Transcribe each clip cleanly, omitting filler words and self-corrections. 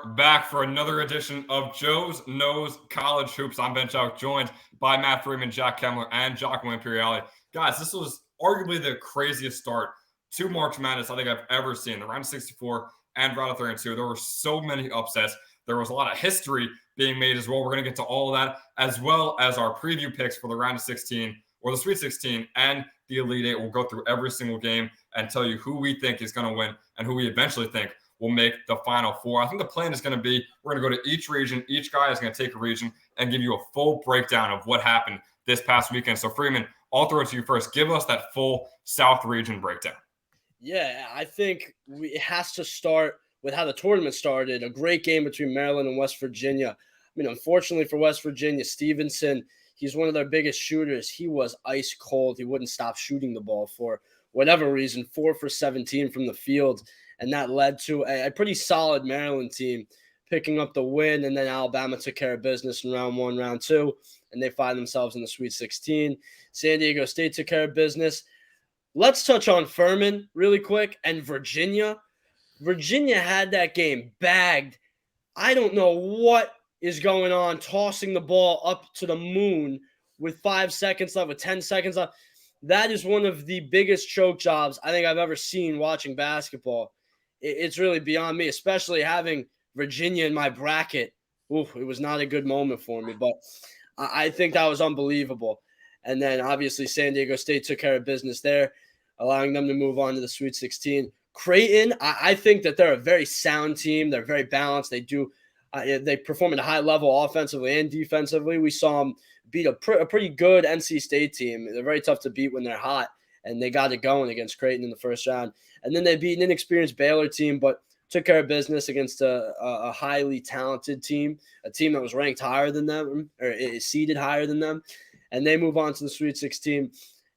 are back for another edition of Joe's Knows College Hoops. I'm Ben Chow, joined by Matt Freeman, Jack Kemmler, and Giacomo Imperiale. Guys, this was arguably the craziest start to March Madness I think I've ever seen. The round of 64 and round of 32. There were so many upsets. There was a lot of history being made as well. We're going to get to all of that, as well as our preview picks for the round of 16 or the Sweet 16 and the Elite Eight. We'll go through every single game and tell you who we think is going to win and who we eventually think will make the Final Four. I think the plan is going to be we're going to go to each region. Each guy is going to take a region and give you a full breakdown of what happened this past weekend. So, Freeman, I'll throw it to you first. Give us that full South region breakdown. Yeah, I think it has to start with how the tournament started. A great game between Maryland and West Virginia. I mean, unfortunately for West Virginia, Stevenson, he's one of their biggest shooters. He was ice cold. He wouldn't stop shooting the ball for whatever reason, 4 for 17 from the field. And that led to a pretty solid Maryland team picking up the win. And then Alabama took care of business in round 1, round 2, and they find themselves in the Sweet 16. San Diego State took care of business. Let's touch on Furman really quick and Virginia. Virginia had that game bagged. I don't know what is going on, tossing the ball up to the moon with 5 seconds left, with 10 seconds left. That is one of the biggest choke jobs I think I've ever seen watching basketball. It's really beyond me, especially having Virginia in my bracket. Oof, it was not a good moment for me, but I think that was unbelievable. And then obviously San Diego State took care of business there, allowing them to move on to the Sweet 16. Creighton, I think that they're a very sound team. They're very balanced. They perform at a high level offensively and defensively. We saw them beat a pretty good NC State team. They're very tough to beat when they're hot, and they got it going against Creighton in the first round. And then they beat an inexperienced Baylor team, but took care of business against a highly talented team, a team that was ranked higher than them or is seeded higher than them. And they move on to the Sweet 16.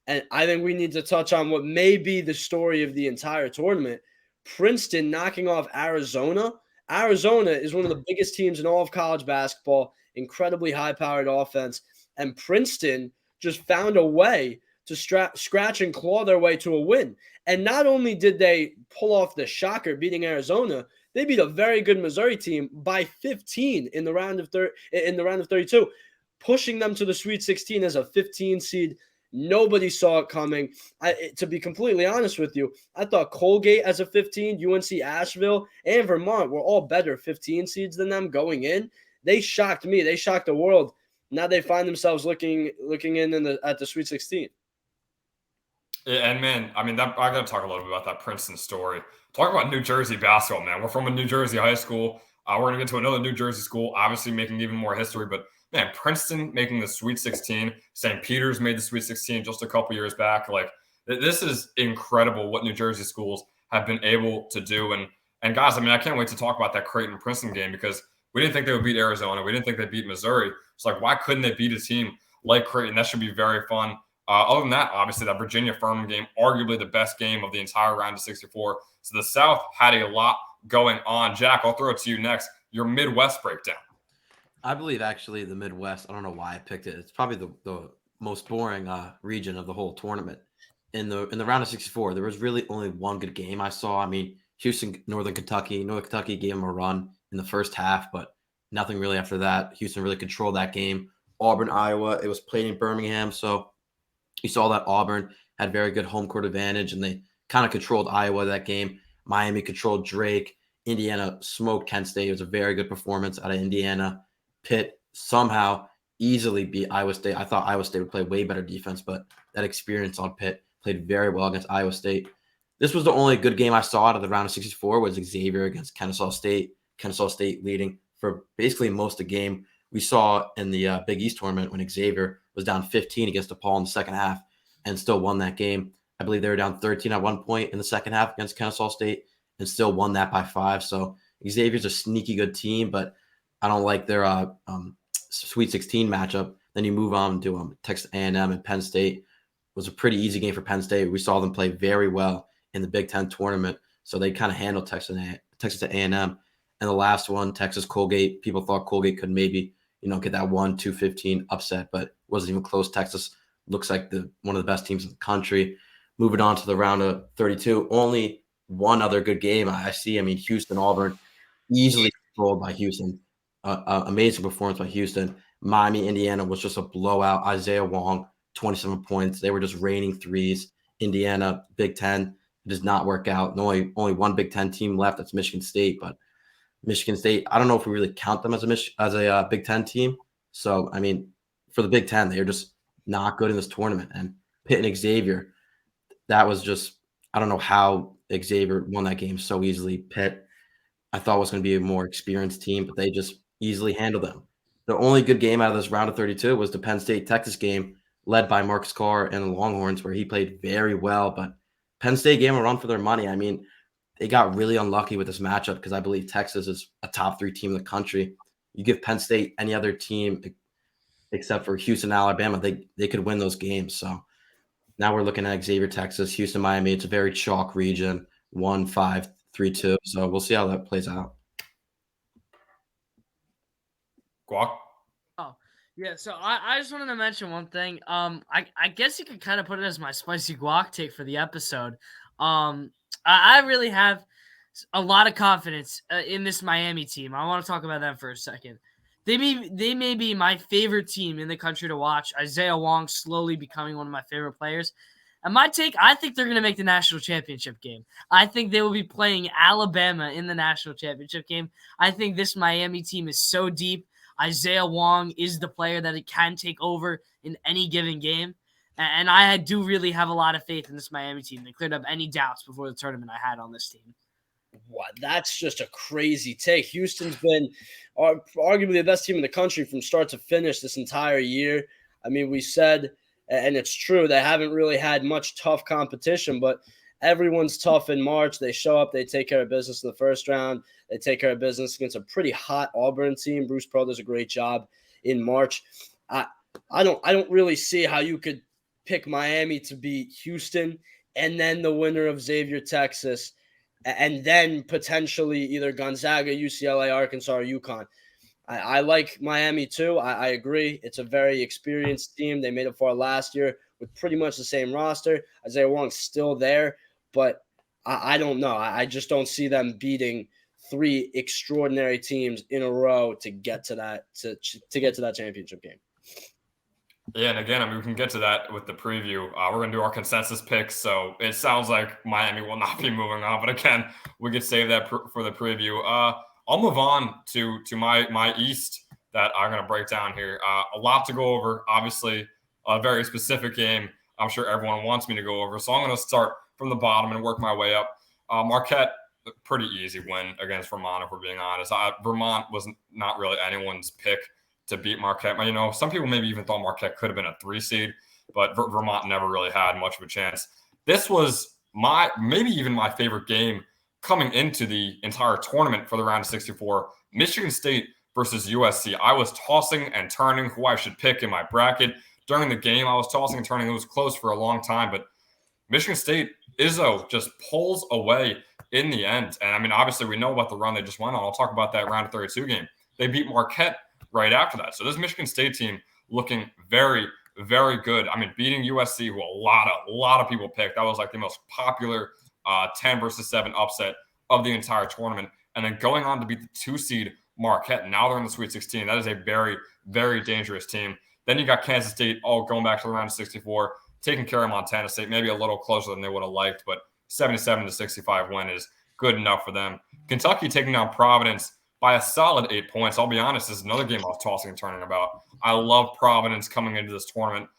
And I think we need to touch on what may be the story of the entire tournament. Princeton knocking off Arizona. Arizona is one of the biggest teams in all of college basketball, incredibly high-powered offense. And Princeton just found a way to scratch and claw their way to a win. And not only did they pull off the shocker beating Arizona, they beat a very good Missouri team by 15 in the round of 32, pushing them to the Sweet 16 as a 15 seed. Nobody saw it coming. To be completely honest with you, I thought Colgate as a 15, UNC Asheville, and Vermont were all better 15 seeds than them going in. They shocked me. They shocked the world. Now they find themselves looking at the Sweet 16. And man, I mean, I got to talk a little bit about that Princeton story. Talk about New Jersey basketball, man. We're from a New Jersey high school. We're going to get to another New Jersey school, obviously making even more history. But man, Princeton making the Sweet 16. St. Peter's made the Sweet 16 just a couple years back. Like, this is incredible what New Jersey schools have been able to do. And guys, I mean, I can't wait to talk about that Creighton-Princeton game because we didn't think they would beat Arizona. We didn't think they'd beat Missouri. It's like, why couldn't they beat a team like Creighton? That should be very fun. Other than that, obviously, that Virginia-Furman game, arguably the best game of the entire round of 64. So the South had a lot going on. Jack, I'll throw it to you next. Your Midwest breakdown. I believe, actually, the Midwest, I don't know why I picked it. It's probably the most boring region of the whole tournament. In the round of 64, there was really only one good game I saw. I mean, Houston, Northern Kentucky gave them a run in the first half, but nothing really after that. Houston really controlled that game. Auburn, Iowa, it was played in Birmingham, so you saw that Auburn had very good home court advantage, and they kind of controlled Iowa that game. Miami controlled Drake. Indiana smoked Kent State. It was a very good performance out of Indiana. Pitt somehow easily beat Iowa State. I thought Iowa State would play way better defense, but that experience on Pitt played very well against Iowa State. This was the only good game I saw out of the round of 64 was Xavier against Kennesaw State. Kennesaw State leading for basically most of the game. We saw in the Big East tournament when Xavier was down 15 against DePaul in the second half and still won that game. I believe they were down 13 at one point in the second half against Kennesaw State and still won that by 5. So Xavier's a sneaky good team, but I don't like their Sweet 16 matchup. Then you move on to Texas A&M and Penn State. It was a pretty easy game for Penn State. We saw them play very well in the Big Ten tournament, so they kind of handled Texas A&M. And the last one, Texas Colgate. People thought Colgate could maybe get that 1-2-15 upset, but it wasn't even close. Texas looks like one of the best teams in the country. Moving on to the round of 32, only one other good game I see. I mean, Houston, Auburn easily controlled by Houston. Amazing performance by Houston. Miami, Indiana was just a blowout. Isaiah Wong, 27 points. They were just raining threes. Indiana, Big Ten, it does not work out. Only one Big Ten team left. That's Michigan State. But Michigan State, I don't know if we really count them as a Big Ten team. So, I mean, for the Big Ten, they're just not good in this tournament. And Pitt and Xavier, that was just, I don't know how Xavier won that game so easily. Pitt, I thought was going to be a more experienced team, but they just easily handled them. The only good game out of this round of 32 was the Penn State-Texas game led by Marcus Carr and the Longhorns, where he played very well. But Penn State gave him a run for their money. I mean, they got really unlucky with this matchup because I believe Texas is a top 3 team in the country. You give Penn State any other team except for Houston, Alabama, they could win those games. So now we're looking at Xavier, Texas, Houston, Miami. It's a very chalk region, 1-5, 3-2. So we'll see how that plays out. Guac? Oh, yeah. So I just wanted to mention one thing. I guess you could kind of put it as my spicy guac take for the episode. I really have a lot of confidence in this Miami team. I want to talk about them for a second. They may be my favorite team in the country to watch. Isaiah Wong slowly becoming one of my favorite players. And my take, I think they're going to make the national championship game. I think they will be playing Alabama in the national championship game. I think this Miami team is so deep. Isaiah Wong is the player that it can take over in any given game. And I do really have a lot of faith in this Miami team. They cleared up any doubts before the tournament I had on this team. What? That's just a crazy take. Houston's been arguably the best team in the country from start to finish this entire year. I mean, we said, and it's true, they haven't really had much tough competition, but everyone's tough in March. They show up, they take care of business in the first round. They take care of business against a pretty hot Auburn team. Bruce Pearl does a great job in March. I don't really see how you could pick Miami to beat Houston and then the winner of Xavier, Texas, and then potentially either Gonzaga, UCLA, Arkansas, or UConn. I like Miami too. I agree. It's a very experienced team. They made it far last year with pretty much the same roster. Isaiah Wong's still there, but I don't know. I just don't see them beating 3 extraordinary teams in a row to get to that to get to that championship game. Yeah, and again, I mean, we can get to that with the preview. We're going to do our consensus picks, so it sounds like Miami will not be moving on. But again, we could save that for the preview. I'll move on to my East that I'm going to break down here. A lot to go over. Obviously, a very specific game I'm sure everyone wants me to go over. So I'm going to start from the bottom and work my way up. Marquette, pretty easy win against Vermont, if we're being honest. Vermont was not really anyone's pick to beat Marquette. You know, some people maybe even thought Marquette could have been a 3 seed, but Vermont never really had much of a chance. This was maybe even my favorite game coming into the entire tournament for the round of 64. Michigan State versus USC. I was tossing and turning who I should pick in my bracket. During the game, I was tossing and turning. It was close for a long time, but Michigan State, Izzo just pulls away in the end. And I mean, obviously, we know about the run they just went on. I'll talk about that round of 32 game. They beat Marquette right after that. So this Michigan State team looking very, very good. I mean, beating USC, who a lot of people picked. That was like the most popular 10 versus 7 upset of the entire tournament. And then going on to beat the 2 seed Marquette. Now they're in the Sweet 16. That is a very, very dangerous team. Then you got Kansas State going back to the round of 64, taking care of Montana State, maybe a little closer than they would have liked, but 77-65 win is good enough for them. Kentucky taking down Providence by a solid 8 points. I'll be honest, this is another game I was tossing and turning about. I love Providence coming into this tournament.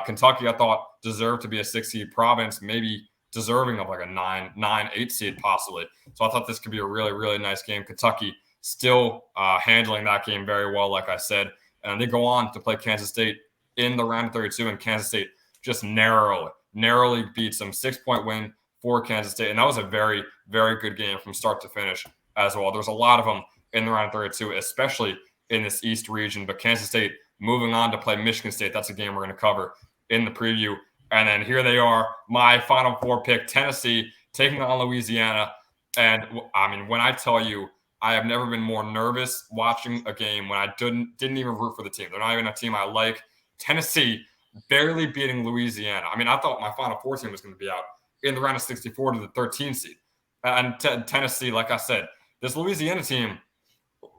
Kentucky, I thought, deserved to be a 6 seed. Providence, maybe deserving of like a 9-8 seed possibly. So I thought this could be a really, really nice game. Kentucky still handling that game very well, like I said. And they go on to play Kansas State in the round of 32, and Kansas State just narrowly beats them. 6-point win for Kansas State. And that was a very, very good game from start to finish as well. There's a lot of them in the round of 32, especially in this East region. But Kansas State moving on to play Michigan State. That's a game we're going to cover in the preview. And then here they are, my Final Four pick, Tennessee, taking on Louisiana. And I mean, when I tell you, I have never been more nervous watching a game when I didn't even root for the team. They're not even a team I like. Tennessee barely beating Louisiana. I mean, I thought my Final Four team was going to be out in the round of 64 to the 13 seed. And Tennessee, like I said, this Louisiana team,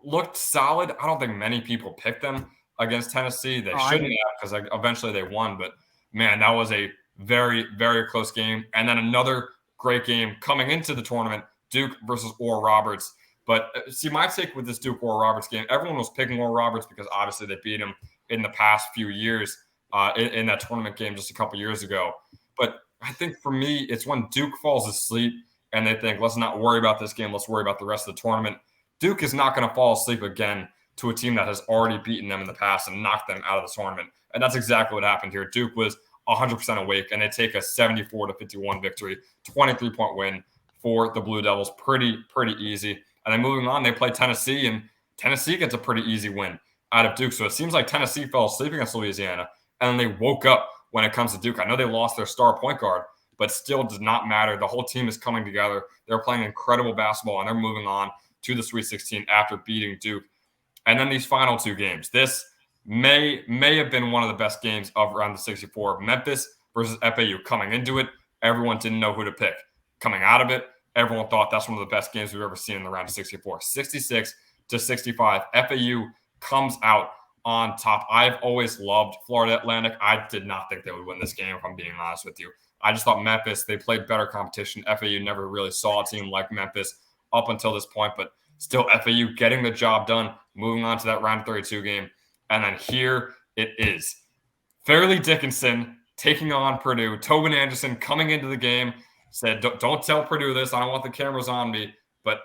looked solid. I don't think many people picked them against Tennessee. They shouldn't have because eventually they won. But man, that was a very, very close game. And then another great game coming into the tournament, Duke versus Oral Roberts. But see, my take with this Duke Oral Roberts game, everyone was picking Oral Roberts because obviously they beat him in the past few years in that tournament game just a couple years ago. But I think for me, it's when Duke falls asleep and they think, let's not worry about this game. Let's worry about the rest of the tournament. Duke is not going to fall asleep again to a team that has already beaten them in the past and knocked them out of the tournament. And that's exactly what happened here. Duke was 100% awake, and they take a 74-51 victory, 23-point win for the Blue Devils. Pretty easy. And then moving on, they play Tennessee, and Tennessee gets a pretty easy win out of Duke. So it seems like Tennessee fell asleep against Louisiana, and then they woke up when it comes to Duke. I know they lost their star point guard, but still does not matter. The whole team is coming together. They're playing incredible basketball, and they're moving on to the Sweet 16 after beating Duke. And then these final two games. This may have been one of the best games of round of 64. Memphis versus FAU. Coming into it, everyone didn't know who to pick. Coming out of it, everyone thought that's one of the best games we've ever seen in the round of 64. 66-65. FAU comes out on top. I've always loved Florida Atlantic. I did not think they would win this game, if I'm being honest with you. I just thought Memphis, they played better competition. FAU never really saw a team like Memphis up until this point, but still FAU getting the job done, moving on to that round of 32 game. And then here it is. Fairleigh Dickinson taking on Purdue. Tobin Anderson coming into the game said, don't tell Purdue this. I don't want the cameras on me, but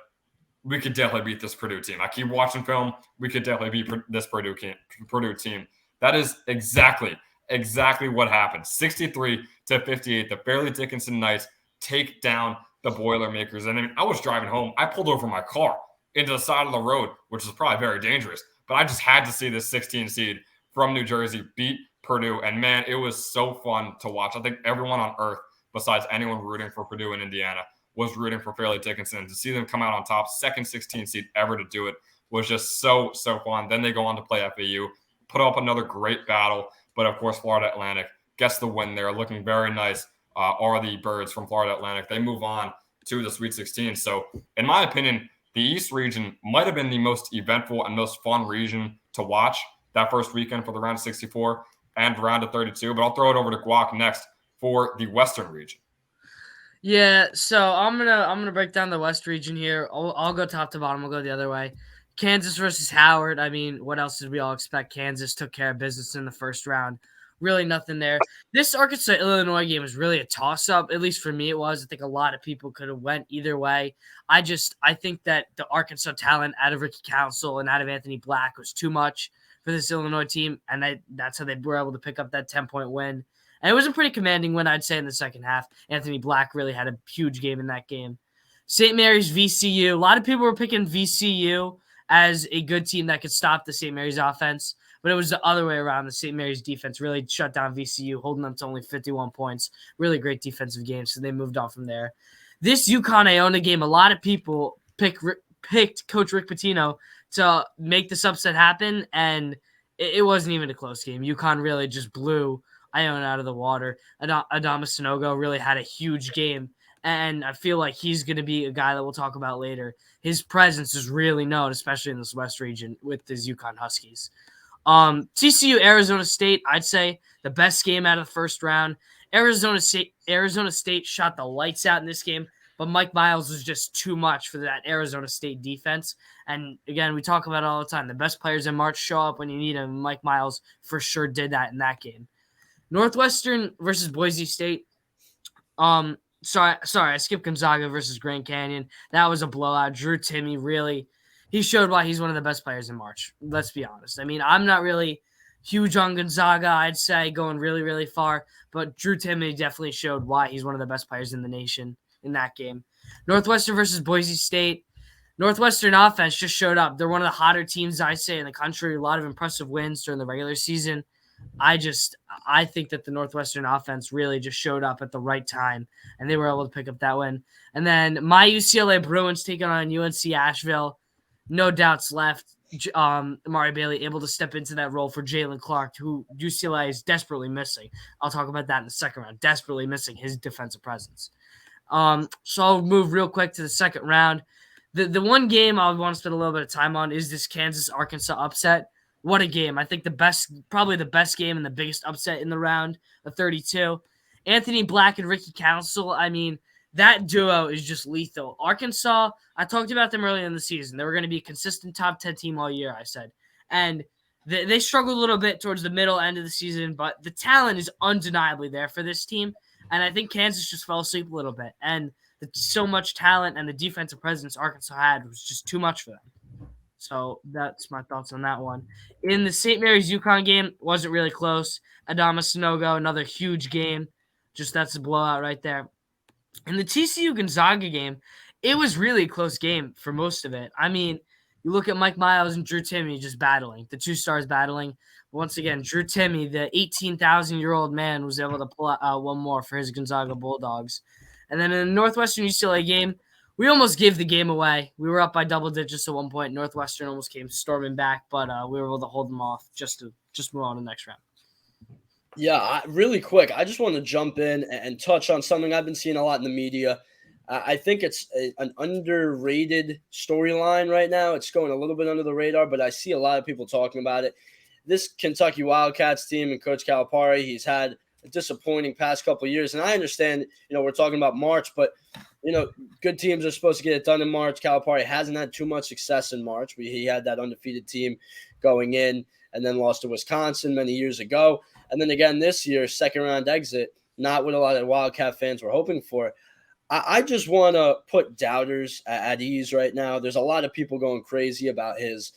we could definitely beat this Purdue team. I keep watching film. We could definitely beat this Purdue team. That is exactly what happened. 63-58. The Fairleigh Dickinson Knights take down the Boilermakers. And I was driving home. I pulled over my car into the side of the road, which is probably very dangerous. But I just had to see this 16 seed from New Jersey beat Purdue. And man, it was so fun to watch. I think everyone on earth, besides anyone rooting for Purdue and Indiana, was rooting for Fairleigh Dickinson. To see them come out on top, second 16 seed ever to do it, was just so fun. Then they go on to play FAU, put up another great battle. But of course, Florida Atlantic gets the win there, looking very nice. Are the Birds from Florida Atlantic. They move on to the Sweet 16. So in my opinion, the East region might have been the most eventful and most fun region to watch that first weekend for the round of 64 and round of 32. But I'll throw it over to Guac next for the Western region. Yeah, so I'm gonna break down the West region here. I'll go top to bottom. I'll go the other way. Kansas versus Howard. I mean, what else did we all expect? Kansas took care of business in the first round. Really nothing there. This Arkansas-Illinois game was really a toss-up. At least for me, it was. I think a lot of people could have went either way. I think that the Arkansas talent out of Ricky Council and out of Anthony Black was too much for this Illinois team, and that's how they were able to pick up that 10-point win. And it was a pretty commanding win, I'd say, in the second half. Anthony Black really had a huge game in that game. St. Mary's VCU. A lot of people were picking VCU as a good team that could stop the St. Mary's offense. But it was the other way around. The St. Mary's defense really shut down VCU, holding them to only 51 points. Really great defensive game, so they moved on from there. This UConn-Iona game, a lot of people picked Coach Rick Pitino to make this upset happen, and it wasn't even a close game. UConn really just blew Iona out of the water. Adama Sanogo really had a huge game, and I feel like he's going to be a guy that we'll talk about later. His presence is really known, especially in this West region with his UConn Huskies. TCU Arizona State, I'd say the best game out of the first round. Arizona State shot the lights out in this game, but Mike Miles was just too much for that Arizona State defense. And again, we talk about it all the time. The best players in March show up when you need them. Mike Miles for sure did that in that game. Northwestern versus Boise State. Sorry, I skipped Gonzaga versus Grand Canyon. That was a blowout. Drew Timme really, he showed why he's one of the best players in March. Let's be honest. I mean, I'm not really huge on Gonzaga, I'd say, going really, really far. But Drew Timme definitely showed why he's one of the best players in the nation in that game. Northwestern versus Boise State. Northwestern offense just showed up. They're one of the hotter teams, I say, in the country. A lot of impressive wins during the regular season. I think that the Northwestern offense really just showed up at the right time, and they were able to pick up that win. And then my UCLA Bruins taking on UNC Asheville. No doubts left. Amari Bailey able to step into that role for Jalen Clark, who UCLA is desperately missing. I'll talk about that in the second round. Desperately missing his defensive presence. So I'll move real quick to the second round. The one game I want to spend a little bit of time on is this Kansas-Arkansas upset. What a game. I think probably the best game and the biggest upset in the round of 32. Anthony Black and Ricky Council, I mean, that duo is just lethal. Arkansas, I talked about them earlier in the season. They were going to be a consistent top 10 team all year, I said. And they struggled a little bit towards the middle end of the season, but the talent is undeniably there for this team. And I think Kansas just fell asleep a little bit. And so much talent and the defensive presence Arkansas had was just too much for them. So that's my thoughts on that one. In the St. Mary's UConn game, wasn't really close. Adama Sanogo, another huge game. Just that's a blowout right there. In the TCU Gonzaga game, it was really a close game for most of it. I mean, you look at Mike Miles and Drew Timme just battling, the two stars battling. Once again, Drew Timme, the 18,000-year-old man, was able to pull out one more for his Gonzaga Bulldogs. And then in the Northwestern UCLA game, we almost gave the game away. We were up by double digits at one point. Northwestern almost came storming back, but we were able to hold them off just to move on to the next round. Yeah, really quick, I just want to jump in and touch on something I've been seeing a lot in the media. I think it's an underrated storyline right now. It's going a little bit under the radar, but I see a lot of people talking about it. This Kentucky Wildcats team and Coach Calipari, he's had a disappointing past couple of years. And I understand, we're talking about March, but, good teams are supposed to get it done in March. Calipari hasn't had too much success in March. He had that undefeated team going in and then lost to Wisconsin many years ago. And then again this year, second-round exit, not what a lot of Wildcat fans were hoping for. I just want to put doubters at ease right now. There's a lot of people going crazy about his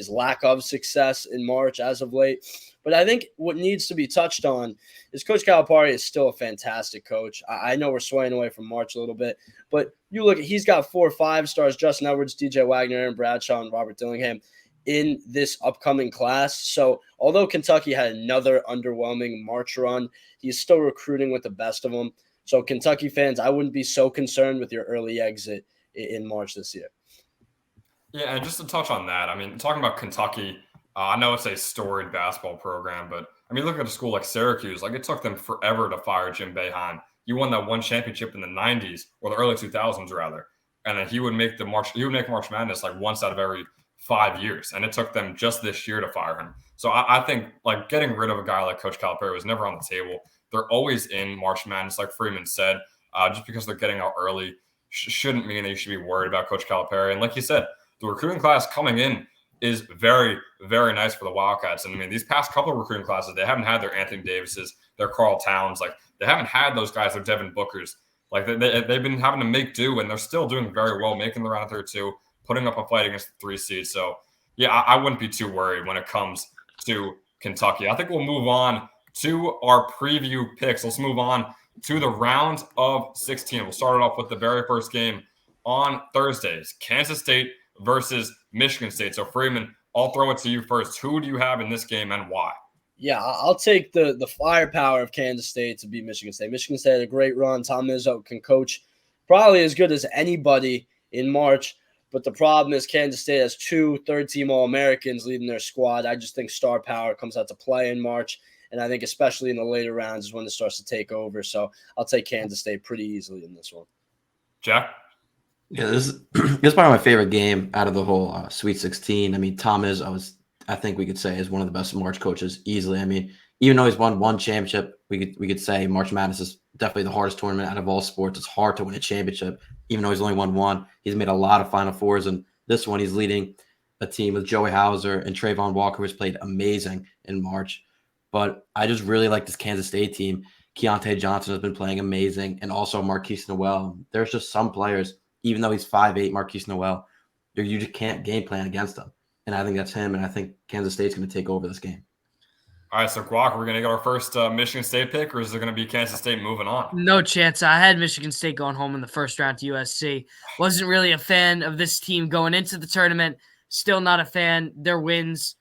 lack of success in March as of late. But I think what needs to be touched on is Coach Calipari is still a fantastic coach. I know we're swaying away from March a little bit, but you look, he's got 4 or 5 stars, Justin Edwards, DJ Wagner, Aaron Bradshaw, and Robert Dillingham in this upcoming class. So although Kentucky had another underwhelming March run, he's still recruiting with the best of them. So Kentucky fans, I wouldn't be so concerned with your early exit in March this year. Yeah, and just to touch on that, I mean, talking about Kentucky, I know it's a storied basketball program, but I mean, look at a school like Syracuse. Like, it took them forever to fire Jim Boeheim. You won that one championship in the 90s, or the early 2000s rather, and then he would make March Madness like once out of every 5 years, and it took them just this year to fire him. So I think like getting rid of a guy like Coach Calipari was never on the table. They're always in March Madness, like Freeman said. Just because they're getting out early shouldn't mean that you should be worried about Coach Calipari. And like you said, the recruiting class coming in is very, very nice for the Wildcats. And I mean, these past couple of recruiting classes, they haven't had their Anthony Davises, their Carl Towns. Like, they haven't had those guys, their Devin Bookers. Like, they've been having to make do, and they're still doing very well, making the round 32, putting up a fight against the 3 seed. So, yeah, I wouldn't be too worried when it comes to Kentucky. I think we'll move on to our preview picks. Let's move on to the round of 16. We'll start it off with the very first game on Thursdays, Kansas State versus Michigan State. So, Freeman, I'll throw it to you first. Who do you have in this game and why? Yeah, I'll take the firepower of Kansas State to beat Michigan State. Michigan State had a great run. Tom Izzo can coach probably as good as anybody in March. But the problem is Kansas State has 2 third-team All-Americans leading their squad. I just think star power comes out to play in March. And I think especially in the later rounds is when it starts to take over. So I'll take Kansas State pretty easily in this one. Jack? Yeah, this is probably my favorite game out of the whole Sweet 16. I mean, Tom Izzo, I think we could say, is one of the best March coaches easily. I mean, even though he's won 1 championship, we could say March Madness is definitely the hardest tournament out of all sports. It's hard to win a championship, even though he's only won 1. He's made a lot of Final Fours, and this one he's leading a team with Joey Hauser and Trayvon Walker, who's played amazing in March. But I just really like this Kansas State team. Keontae Johnson has been playing amazing, and also Marquise Noel. There's just some players, even though he's 5'8", Marquise Noel, you just can't game plan against him. And I think that's him, and I think Kansas State's going to take over this game. All right, so Guac, we're going to get our first Michigan State pick, or is it going to be Kansas State moving on? No chance. I had Michigan State going home in the first round to USC. Wasn't really a fan of this team going into the tournament. Still not a fan. Their wins,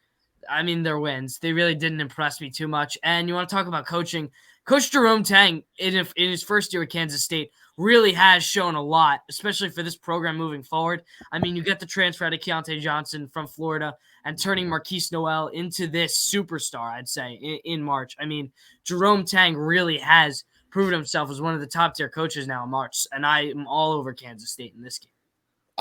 they really didn't impress me too much. And you want to talk about coaching. Coach Jerome Tang, in his first year at Kansas State, really has shown a lot, especially for this program moving forward. I mean, you get the transfer out of Keontae Johnson from Florida and turning Marquise Noel into this superstar, I'd say, in March. I mean, Jerome Tang really has proven himself as one of the top-tier coaches now in March, and I am all over Kansas State in this game.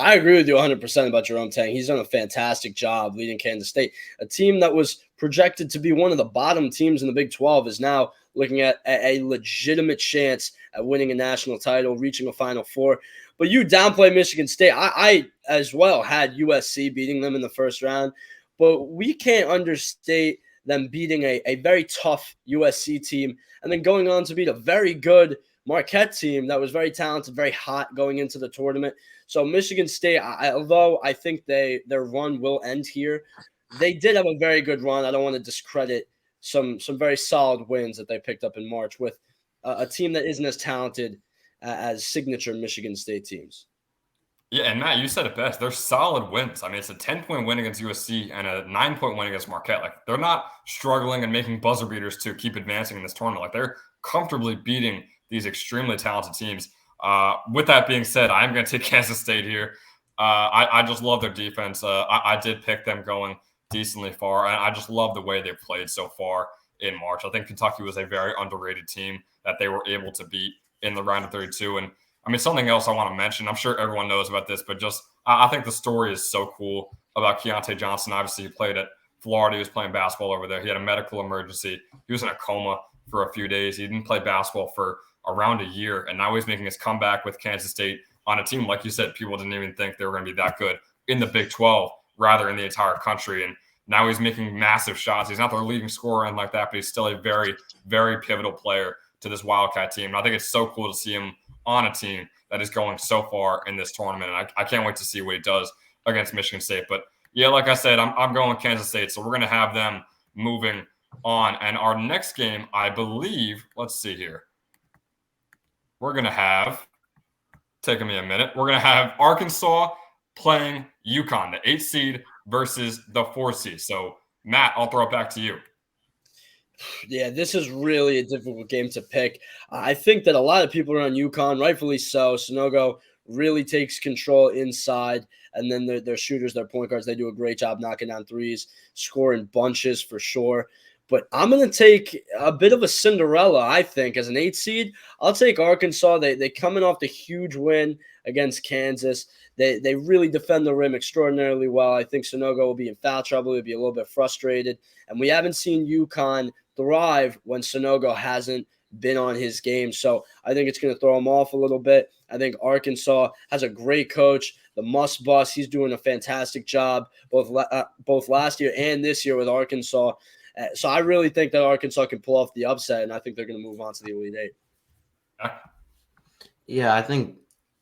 I agree with you 100% about Jerome Tang. He's done a fantastic job leading Kansas State. A team that was projected to be one of the bottom teams in the Big 12 is now looking at a legitimate chance at winning a national title, reaching a Final Four. But you downplay Michigan State. I as well had USC beating them in the first round, but we can't understate them beating a very tough USC team and then going on to beat a very good Marquette team that was very talented, very hot going into the tournament. So Michigan State, although I think their run will end here, they did have a very good run. I don't want to discredit some very solid wins that they picked up in March with a team that isn't as talented as signature Michigan State teams. Yeah, and Matt, you said it best. They're solid wins. I mean, it's a 10-point win against USC and a 9-point win against Marquette. Like, they're not struggling and making buzzer beaters to keep advancing in this tournament. Like, they're comfortably beating these extremely talented teams. With that being said, I'm going to take Kansas State here. I just love their defense. I did pick them going decently far, and I just love the way they've played so far in March. I think Kentucky was a very underrated team that they were able to beat in the round of 32. And I mean, something else I want to mention, I'm sure everyone knows about this, but just I think the story is so cool about Keontae Johnson. Obviously, he played at Florida. He was playing basketball over there. He had a medical emergency. He was in a coma for a few days. He didn't play basketball for around a year, and now he's making his comeback with Kansas State on a team, like you said, people didn't even think they were going to be that good in the Big 12, rather in the entire country. And now he's making massive shots. He's not their leading scorer and like that, but he's still a very, very pivotal player to this Wildcat team. And I think it's so cool to see him on a team that is going so far in this tournament. And I can't wait to see what he does against Michigan State. But yeah, like I said, I'm going with Kansas State. So we're going to have them moving on. And our next game, I believe, let's see here. We're going to have, taking me a minute, we're going to have Arkansas playing UConn, the 8th seed versus the 4th seed. So, Matt, I'll throw it back to you. Yeah, this is really a difficult game to pick. I think that a lot of people are on UConn, rightfully so. Sanogo really takes control inside, and then their shooters, their point guards, they do a great job knocking down threes, scoring bunches for sure. But I'm going to take a bit of a Cinderella, I think, as an 8th seed. I'll take Arkansas. They coming off the huge win against Kansas. They really defend the rim extraordinarily well. I think Sanogo will be in foul trouble. He'll be a little bit frustrated. And we haven't seen UConn thrive when Sanogo hasn't been on his game. So I think it's going to throw him off a little bit. I think Arkansas has a great coach, the Must Bus. He's doing a fantastic job both last year and this year with Arkansas. So I really think that Arkansas can pull off the upset, and I think they're going to move on to the Elite Eight. Yeah, I think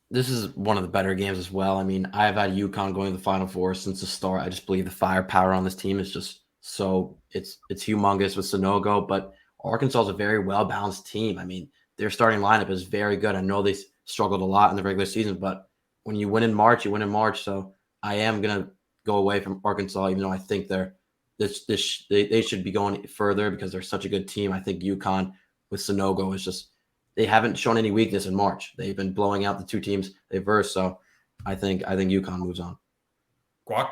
this is one of the better games as well. I mean, I've had UConn going to the Final Four since the start. I just believe the firepower on this team is just so it's humongous with Sanogo, but Arkansas is a very well-balanced team. I mean, their starting lineup is very good. I know they struggled a lot in the regular season, but when you win in March, you win in March. So I am going to go away from Arkansas, even though I think they should be going further because they're such a good team. I think UConn with Sanogo is just they haven't shown any weakness in March. They've been blowing out the two teams they versed. So I think UConn moves on. Guac?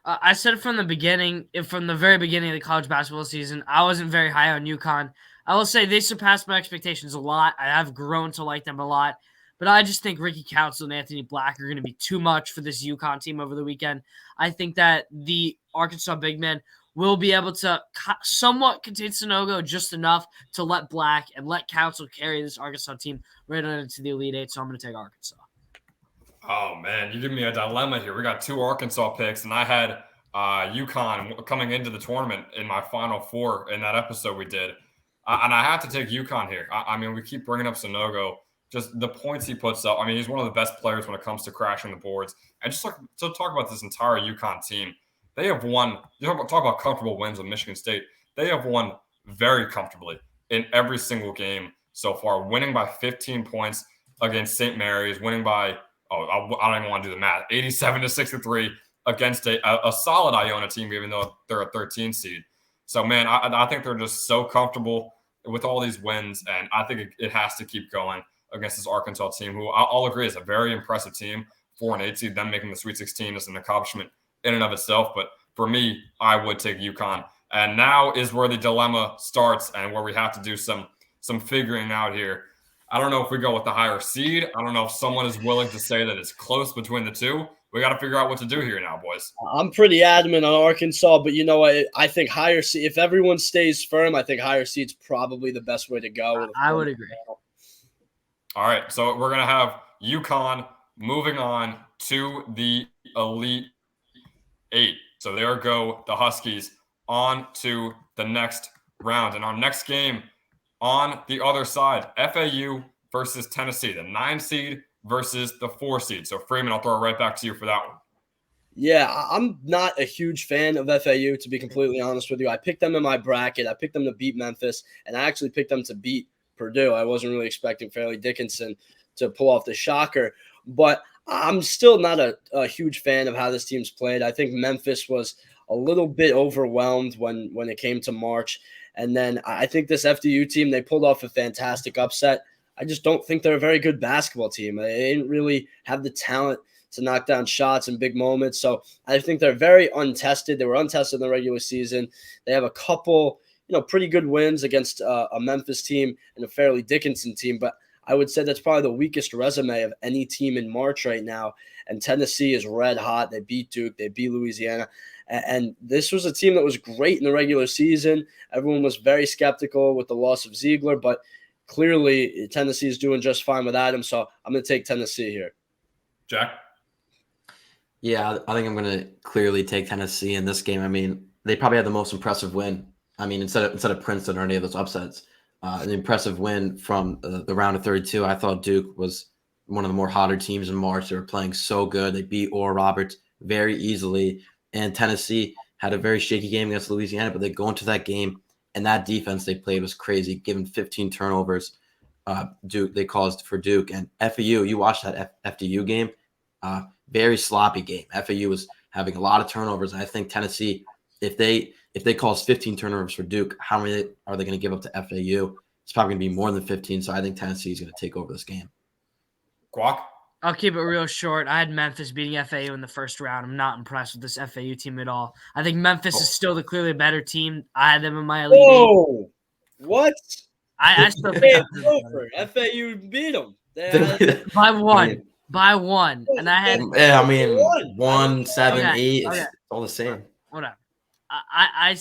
I said from the beginning, from the very beginning of the college basketball season, I wasn't very high on UConn. I will say they surpassed my expectations a lot. I have grown to like them a lot. But I just think Ricky Council and Anthony Black are going to be too much for this UConn team over the weekend. I think that the Arkansas big men will be able to somewhat contain Sanogo just enough to let Black and let Council carry this Arkansas team right on into the Elite Eight. So I'm going to take Arkansas. Oh, man, you give me a dilemma here. We got 2 Arkansas picks, and I had UConn coming into the tournament in my Final Four in that episode we did. And I have to take UConn here. I mean, we keep bringing up Sanogo. Just the points he puts up. I mean, he's one of the best players when it comes to crashing the boards. And just to talk about this entire UConn team, they have won. Talk about comfortable wins with Michigan State. They have won very comfortably in every single game so far, winning by 15 points against St. Mary's, winning by, I don't even want to do the math, 87-63 against a solid Iona team, even though they're a 13 seed. So, man, I think they're just so comfortable with all these wins, and I think it has to keep going against this Arkansas team, who I'll agree is a very impressive team. 4 and 8 seed, them making the Sweet 16 is an accomplishment in and of itself. But for me, I would take UConn. And now is where the dilemma starts and where we have to do some figuring out here. I don't know if we go with the higher seed. I don't know if someone is willing to say that it's close between the two. We got to figure out what to do here now, boys. I'm pretty adamant on Arkansas, but you know what? I think higher seed. If everyone stays firm, I think higher seed's probably the best way to go. I would agree. All right, so we're gonna have UConn moving on to the Elite Eight. So there go the Huskies on to the next round, and our next game on the other side, FAU versus Tennessee, the 9 seed versus the 4 seed. So Freeman, I'll throw it right back to you for that one. Yeah, I'm not a huge fan of FAU, to be completely honest with you. I picked them in my bracket. I picked them to beat Memphis, and I actually picked them to beat Purdue. I wasn't really expecting Fairleigh Dickinson to pull off the shocker, but I'm still not a huge fan of how this team's played. I think Memphis was a little bit overwhelmed when it came to March. And then I think this FDU team, they pulled off a fantastic upset. I just don't think they're a very good basketball team. They didn't really have the talent to knock down shots in big moments. So I think they're very untested. They were untested in the regular season. They have a couple, pretty good wins against a Memphis team and a Fairleigh Dickinson team. But I would say that's probably the weakest resume of any team in March right now. And Tennessee is red hot. They beat Duke. They beat Louisiana. And this was a team that was great in the regular season. Everyone was very skeptical with the loss of Ziegler, but clearly Tennessee is doing just fine without him. So I'm going to take Tennessee here. Jack? Yeah, I think I'm going to clearly take Tennessee in this game. I mean, they probably had the most impressive win. I mean, instead of Princeton or any of those upsets, an impressive win from the round of 32. I thought Duke was one of the more hotter teams in March. They were playing so good. They beat Oral Roberts very easily. And Tennessee had a very shaky game against Louisiana, but they go into that game, and that defense they played was crazy, given 15 turnovers. Duke they caused for Duke. And FAU, you watched that FDU game, very sloppy game. FAU was having a lot of turnovers. And I think Tennessee, if they cause 15 turnovers for Duke, how many are they going to give up to FAU? It's probably going to be more than 15. So I think Tennessee is going to take over this game. Guac? I'll keep it real short. I had Memphis beating FAU in the first round. I'm not impressed with this FAU team at all. I think Memphis is still the clearly better team. I had them in my Elite Whoa! What? I still think FAU beat them. by one. By one. And I had 1, 7, 8. It's all the same. Whatever. I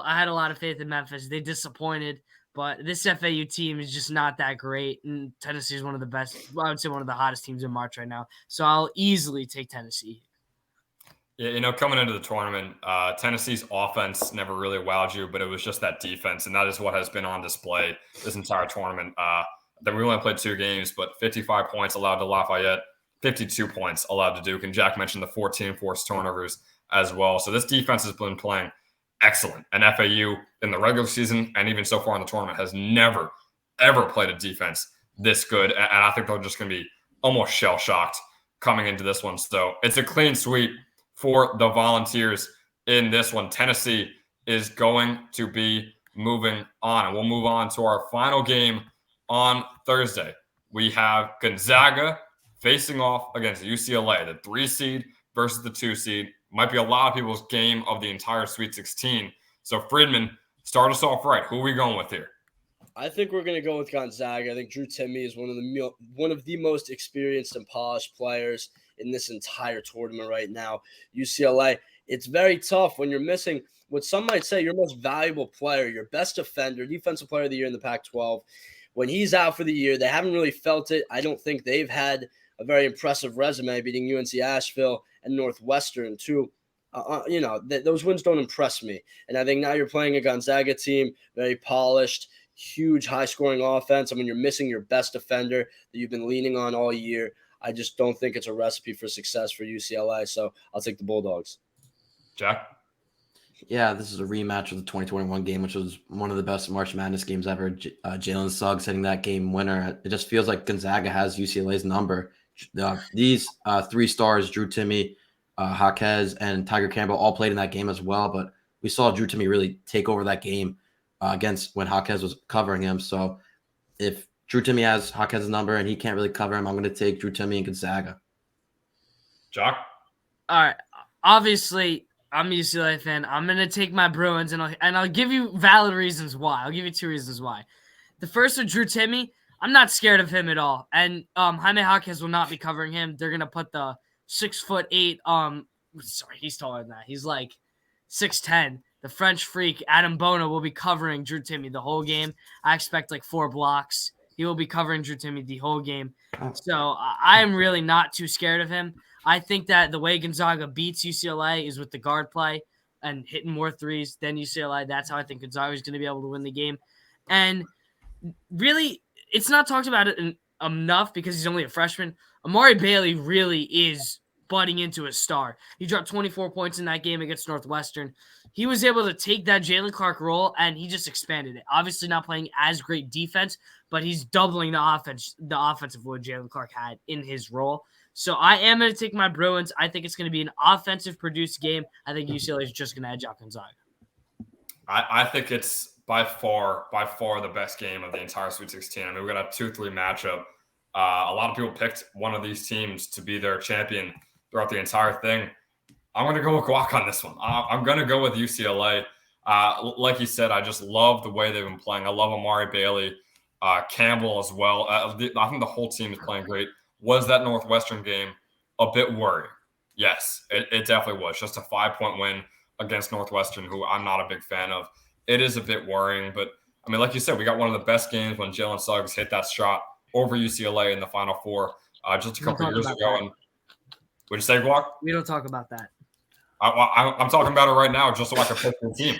had a lot of faith in Memphis. They disappointed. But this FAU team is just not that great, and Tennessee is one of the best. I would say one of the hottest teams in March right now. So I'll easily take Tennessee. Yeah, coming into the tournament, Tennessee's offense never really wowed you, but it was just that defense, and that is what has been on display this entire tournament. Then we only played 2 games, but 55 points allowed to Lafayette, 52 points allowed to Duke, and Jack mentioned the 14 forced turnovers as well. So this defense has been playing excellent. And FAU in the regular season and even so far in the tournament has never, ever played a defense this good. And I think they're just going to be almost shell-shocked coming into this one. So it's a clean sweep for the Volunteers in this one. Tennessee is going to be moving on. And we'll move on to our final game on Thursday. We have Gonzaga facing off against UCLA, the 3 seed versus the 2 seed. Might be a lot of people's game of the entire Sweet 16. So, Friedman, start us off right. Who are we going with here? I think we're going to go with Gonzaga. I think Drew Timme is one of the most experienced and polished players in this entire tournament right now. UCLA, it's very tough when you're missing what some might say your most valuable player, your best defender, defensive player of the year in the Pac-12. When he's out for the year, they haven't really felt it. I don't think they've had a very impressive resume, beating UNC Asheville and Northwestern too. Those wins don't impress me. And I think now you're playing a Gonzaga team, very polished, huge high-scoring offense. I mean, you're missing your best defender that you've been leaning on all year. I just don't think it's a recipe for success for UCLA. So I'll take the Bulldogs. Jack? Yeah, this is a rematch of the 2021 game, which was one of the best March Madness games ever. Jalen Suggs hitting that game winner. It just feels like Gonzaga has UCLA's number. These 3 stars, Drew Timme, Jaquez, and Tiger Campbell, all played in that game as well. But we saw Drew Timme really take over that game against when Jaquez was covering him. So if Drew Timme has Jaquez's number and he can't really cover him, I'm going to take Drew Timme and Gonzaga. Jack? All right. Obviously, I'm a UCLA fan. I'm going to take my Bruins, and I'll give you valid reasons why. I'll give you 2 reasons why. The first with Drew Timme, I'm not scared of him at all. And Jaime Jaquez will not be covering him. They're gonna put the 6'8". Sorry, he's taller than that. He's like 6'10". The French freak Adam Bona will be covering Drew Timme the whole game. I expect like 4 blocks. He will be covering Drew Timme the whole game. So I am really not too scared of him. I think that the way Gonzaga beats UCLA is with the guard play and hitting more threes than UCLA. That's how I think Gonzaga is going to be able to win the game. And really, it's not talked about it enough because he's only a freshman. Amari Bailey really is budding into a star. He dropped 24 points in that game against Northwestern. He was able to take that Jalen Clark role and he just expanded it. Obviously not playing as great defense, but he's doubling the offensive load Jalen Clark had in his role. So I am going to take my Bruins. I think it's going to be an offensive produced game. I think UCLA is just going to edge out Gonzaga. I think it's by far the best game of the entire Sweet 16. I mean, we got a 2-3 matchup. A lot of people picked one of these teams to be their champion throughout the entire thing. I'm going to go with Guac on this one. I'm going to go with UCLA. Like you said, I just love the way they've been playing. I love Amari Bailey, Campbell as well. I think the whole team is playing great. Was that Northwestern game a bit worrying? Yes, it definitely was. Just a 5-point win against Northwestern, who I'm not a big fan of. It is a bit worrying, but I mean, like you said, we got one of the best games when Jalen Suggs hit that shot over UCLA in the Final Four just a couple years ago. And would you say, Guac? We don't talk about that. I'm talking about it right now, just so I can pick the team.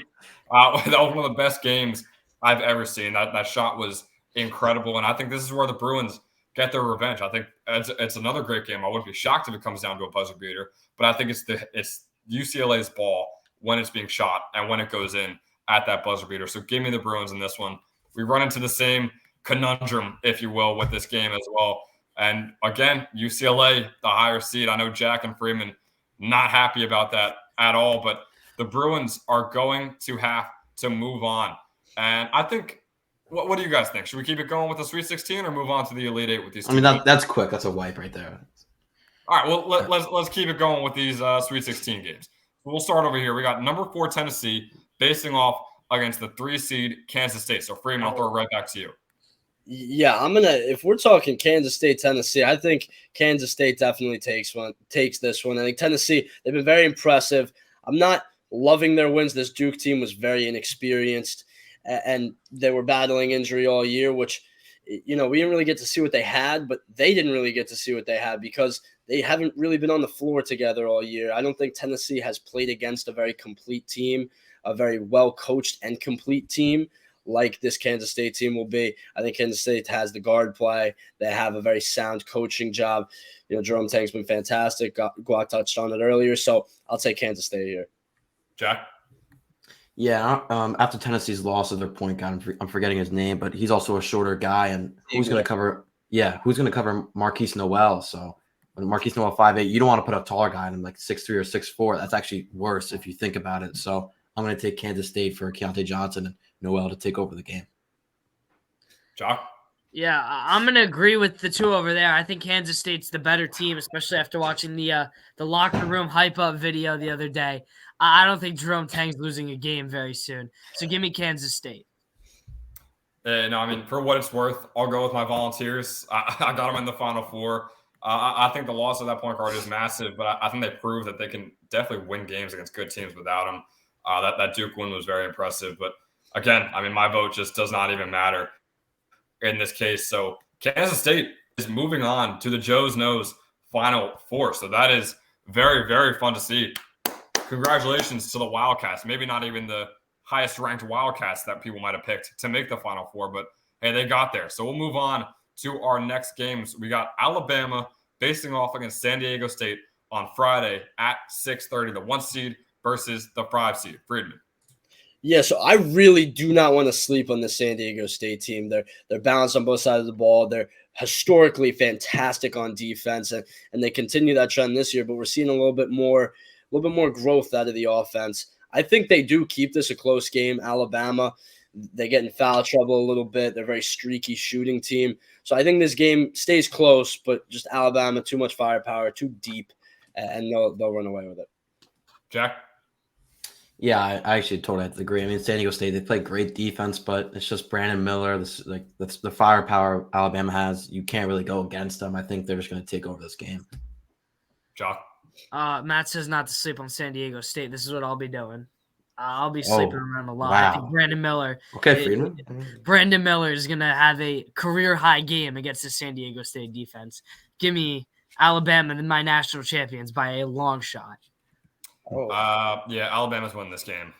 That was one of the best games I've ever seen. That shot was incredible, and I think this is where the Bruins get their revenge. I think it's another great game. I wouldn't be shocked if it comes down to a buzzer beater, but I think it's UCLA's ball when it's being shot and when it goes in at that buzzer beater. So give me the Bruins in this one. We run into the same conundrum, if you will, with this game as well. And again, UCLA, the higher seed. I know Jack and Freeman not happy about that at all, but the Bruins are going to have to move on. And I think, what do you guys think? Should we keep it going with the Sweet 16 or move on to the Elite Eight with these two? I mean, that's quick. That's a wipe right there. All right, well, let's keep it going with these Sweet 16 games. We'll start over here. We got number 4 Tennessee facing off against the 3 seed Kansas State. So Freeman, I'll throw it right back to you. Yeah, if we're talking Kansas State, Tennessee, I think Kansas State definitely takes this one. I think Tennessee, they've been very impressive. I'm not loving their wins. This Duke team was very inexperienced, and they were battling injury all year, which, we didn't really get to see what they had, but they didn't really get to see what they had because they haven't really been on the floor together all year. I don't think Tennessee has played against a very complete team, a very well-coached and complete team like this Kansas State team will be. I think Kansas State has the guard play. They have a very sound coaching job. Jerome Tang's been fantastic. Guac touched on it earlier, so I'll take Kansas State here. Jack? Yeah, after Tennessee's loss of their point guard, I'm forgetting his name, but he's also a shorter guy. And who's going to cover? Yeah, who's going to cover Marquise Noel? So Marquise Noel 5'8", you don't want to put a taller guy in him like 6'3" or 6'4". That's actually worse if you think about it. So I'm going to take Kansas State for Keontae Johnson and Noel to take over the game. Jock? Yeah, I'm going to agree with the two over there. I think Kansas State's the better team, especially after watching the locker room hype-up video the other day. I don't think Jerome Tang's losing a game very soon. So give me Kansas State. No, I mean, for what it's worth, I'll go with my Volunteers. I got them in the Final Four. I think the loss of that point guard is massive, but I think they proved that they can definitely win games against good teams without him. That Duke win was very impressive. But again, I mean, my vote just does not even matter in this case. So Kansas State is moving on to the Joe's Nose Final Four. So that is very, very fun to see. Congratulations to the Wildcats. Maybe not even the highest ranked Wildcats that people might have picked to make the Final Four, but hey, they got there. So we'll move on to our next games. We got Alabama facing off against San Diego State on Friday at 6:30, the 1 seed versus the 5 seed. Friedman. Yeah, so I really do not want to sleep on the San Diego State team. They're balanced on both sides of the ball. They're historically fantastic on defense, and they continue that trend this year. But we're seeing a little bit more growth out of the offense. I think they do keep this a close game. Alabama, they get in foul trouble a little bit. They're a very streaky shooting team. So I think this game stays close, but just Alabama, too much firepower, too deep, and they'll run away with it. Jack? Yeah, I actually totally have to agree. I mean, San Diego State, they play great defense, but it's just Brandon Miller. That's the firepower Alabama has. You can't really go against them. I think they're just going to take over this game. Jock. Matt says not to sleep on San Diego State. This is what I'll be doing. I'll be Oh, sleeping around a lot. I think wow. Brandon Miller. Okay, Friedman. Brandon Miller is gonna have a career high game against the San Diego State defense. Give me Alabama and my national champions by a long shot. Yeah, Alabama's won this game.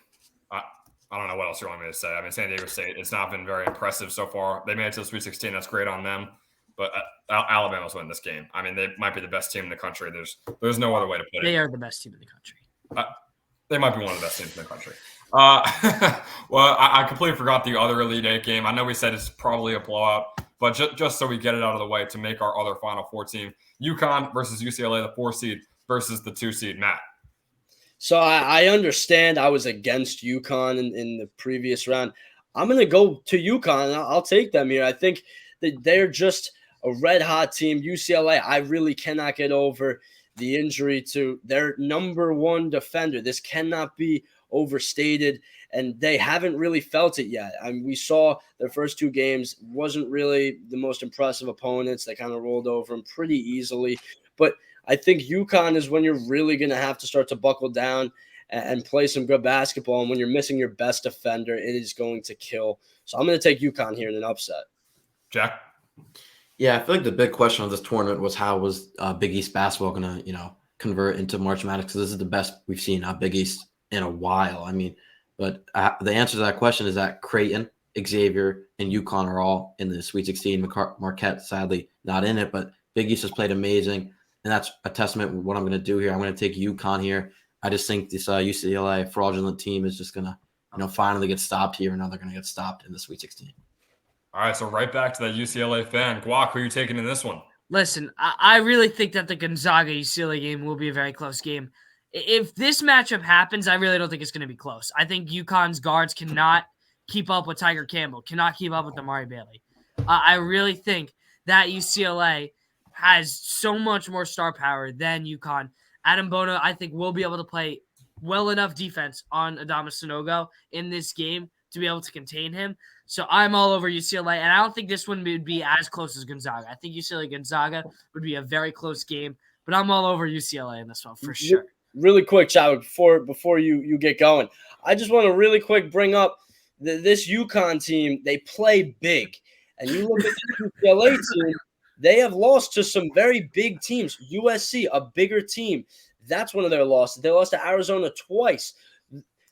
I don't know what else you want me to say. I mean, San Diego State, it's not been very impressive so far. They made it to the Sweet 16. That's great on them. But Alabama's won this game. I mean, they might be the best team in the country. There's no other way to put it. They are the best team in the country. They might be one of the best teams in the country. Well, I completely forgot the other Elite Eight game. I know we said it's probably a blowout, but just so we get it out of the way to make our other Final Four team, UConn versus UCLA, the 4 seed versus the 2 seed. Matt. So I understand I was against UConn in the previous round. I'm going to go to UConn, and I'll take them here. I think that they're just a red-hot team. UCLA, I really cannot get over the injury to their number one defender. This cannot be overstated, and they haven't really felt it yet. I mean, we saw their first 2 games, wasn't really the most impressive opponents. They kind of rolled over them pretty easily. But I think UConn is when you're really going to have to start to buckle down and play some good basketball. And when you're missing your best defender, it is going to kill. So I'm going to take UConn here in an upset. Jack? Yeah, I feel like the big question of this tournament was how was Big East basketball going to, convert into March Madness? Because this is the best we've seen Big East in a while. I mean, but the answer to that question is that Creighton, Xavier, and UConn are all in the Sweet 16. Marquette, sadly, not in it, but Big East has played amazing. And that's a testament to what I'm going to do here. I'm going to take UConn here. I just think this UCLA fraudulent team is just going to, finally get stopped here. And now they're going to get stopped in the Sweet 16. All right, so right back to that UCLA fan. Guac, who are you taking in this one? Listen, I really think that the Gonzaga-UCLA game will be a very close game. If this matchup happens, I really don't think it's going to be close. I think UConn's guards cannot keep up with Tiger Campbell, cannot keep up with Amari Bailey. I really think that UCLA has so much more star power than UConn. Adam Bona, I think, will be able to play well enough defense on Adama Sanogo in this game to be able to contain him. So I'm all over UCLA, and I don't think this one would be as close as Gonzaga. I think UCLA-Gonzaga would be a very close game, but I'm all over UCLA in this one for sure. Really quick, Chad, before you get going, I just want to really quick bring up this UConn team. They play big, and you look at the UCLA team, they have lost to some very big teams. USC, a bigger team. That's one of their losses. They lost to Arizona twice.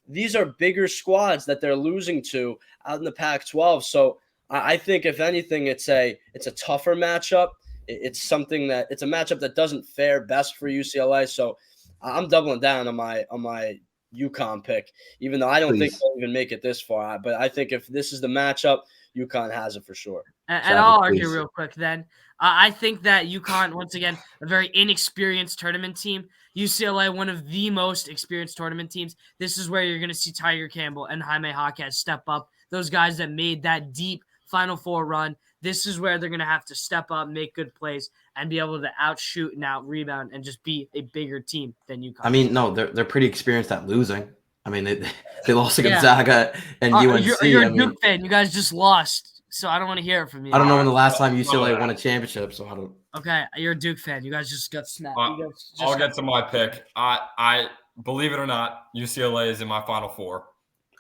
These are bigger squads that they're losing to out in the Pac-12. So I think, if anything, it's a tougher matchup. It's a matchup that doesn't fare best for UCLA. So I'm doubling down on my UConn pick, even though I don't think they'll even make it this far. But I think if this is the matchup, UConn has it for sure. And I'll argue real quick then. I think that UConn, once again, a very inexperienced tournament team. UCLA, one of the most experienced tournament teams. This is where you're going to see Tiger Campbell and Jaime Jaquez step up. Those guys that made that deep Final Four run. This is where they're going to have to step up, make good plays, and be able to outshoot and out-rebound and just be a bigger team than UConn. I mean, no, they're pretty experienced at losing. I mean, they lost to Gonzaga and UNC. You're a Duke fan. You guys just lost, so I don't want to hear it from you. I don't know when the last time UCLA won a championship, so I don't. Okay, you're a Duke fan. You guys just got snapped. I'll get to my pick. I believe it or not, UCLA is in my Final Four,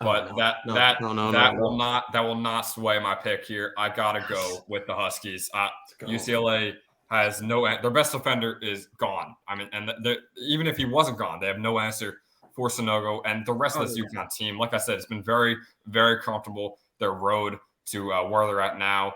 but that will not sway my pick here. I gotta go with the Huskies. UCLA has their best defender is gone. I mean, and even if he wasn't gone, they have no answer for Sanogo and the rest of this UConn team. Like I said, it's been very, very comfortable. Their road to where they're at now.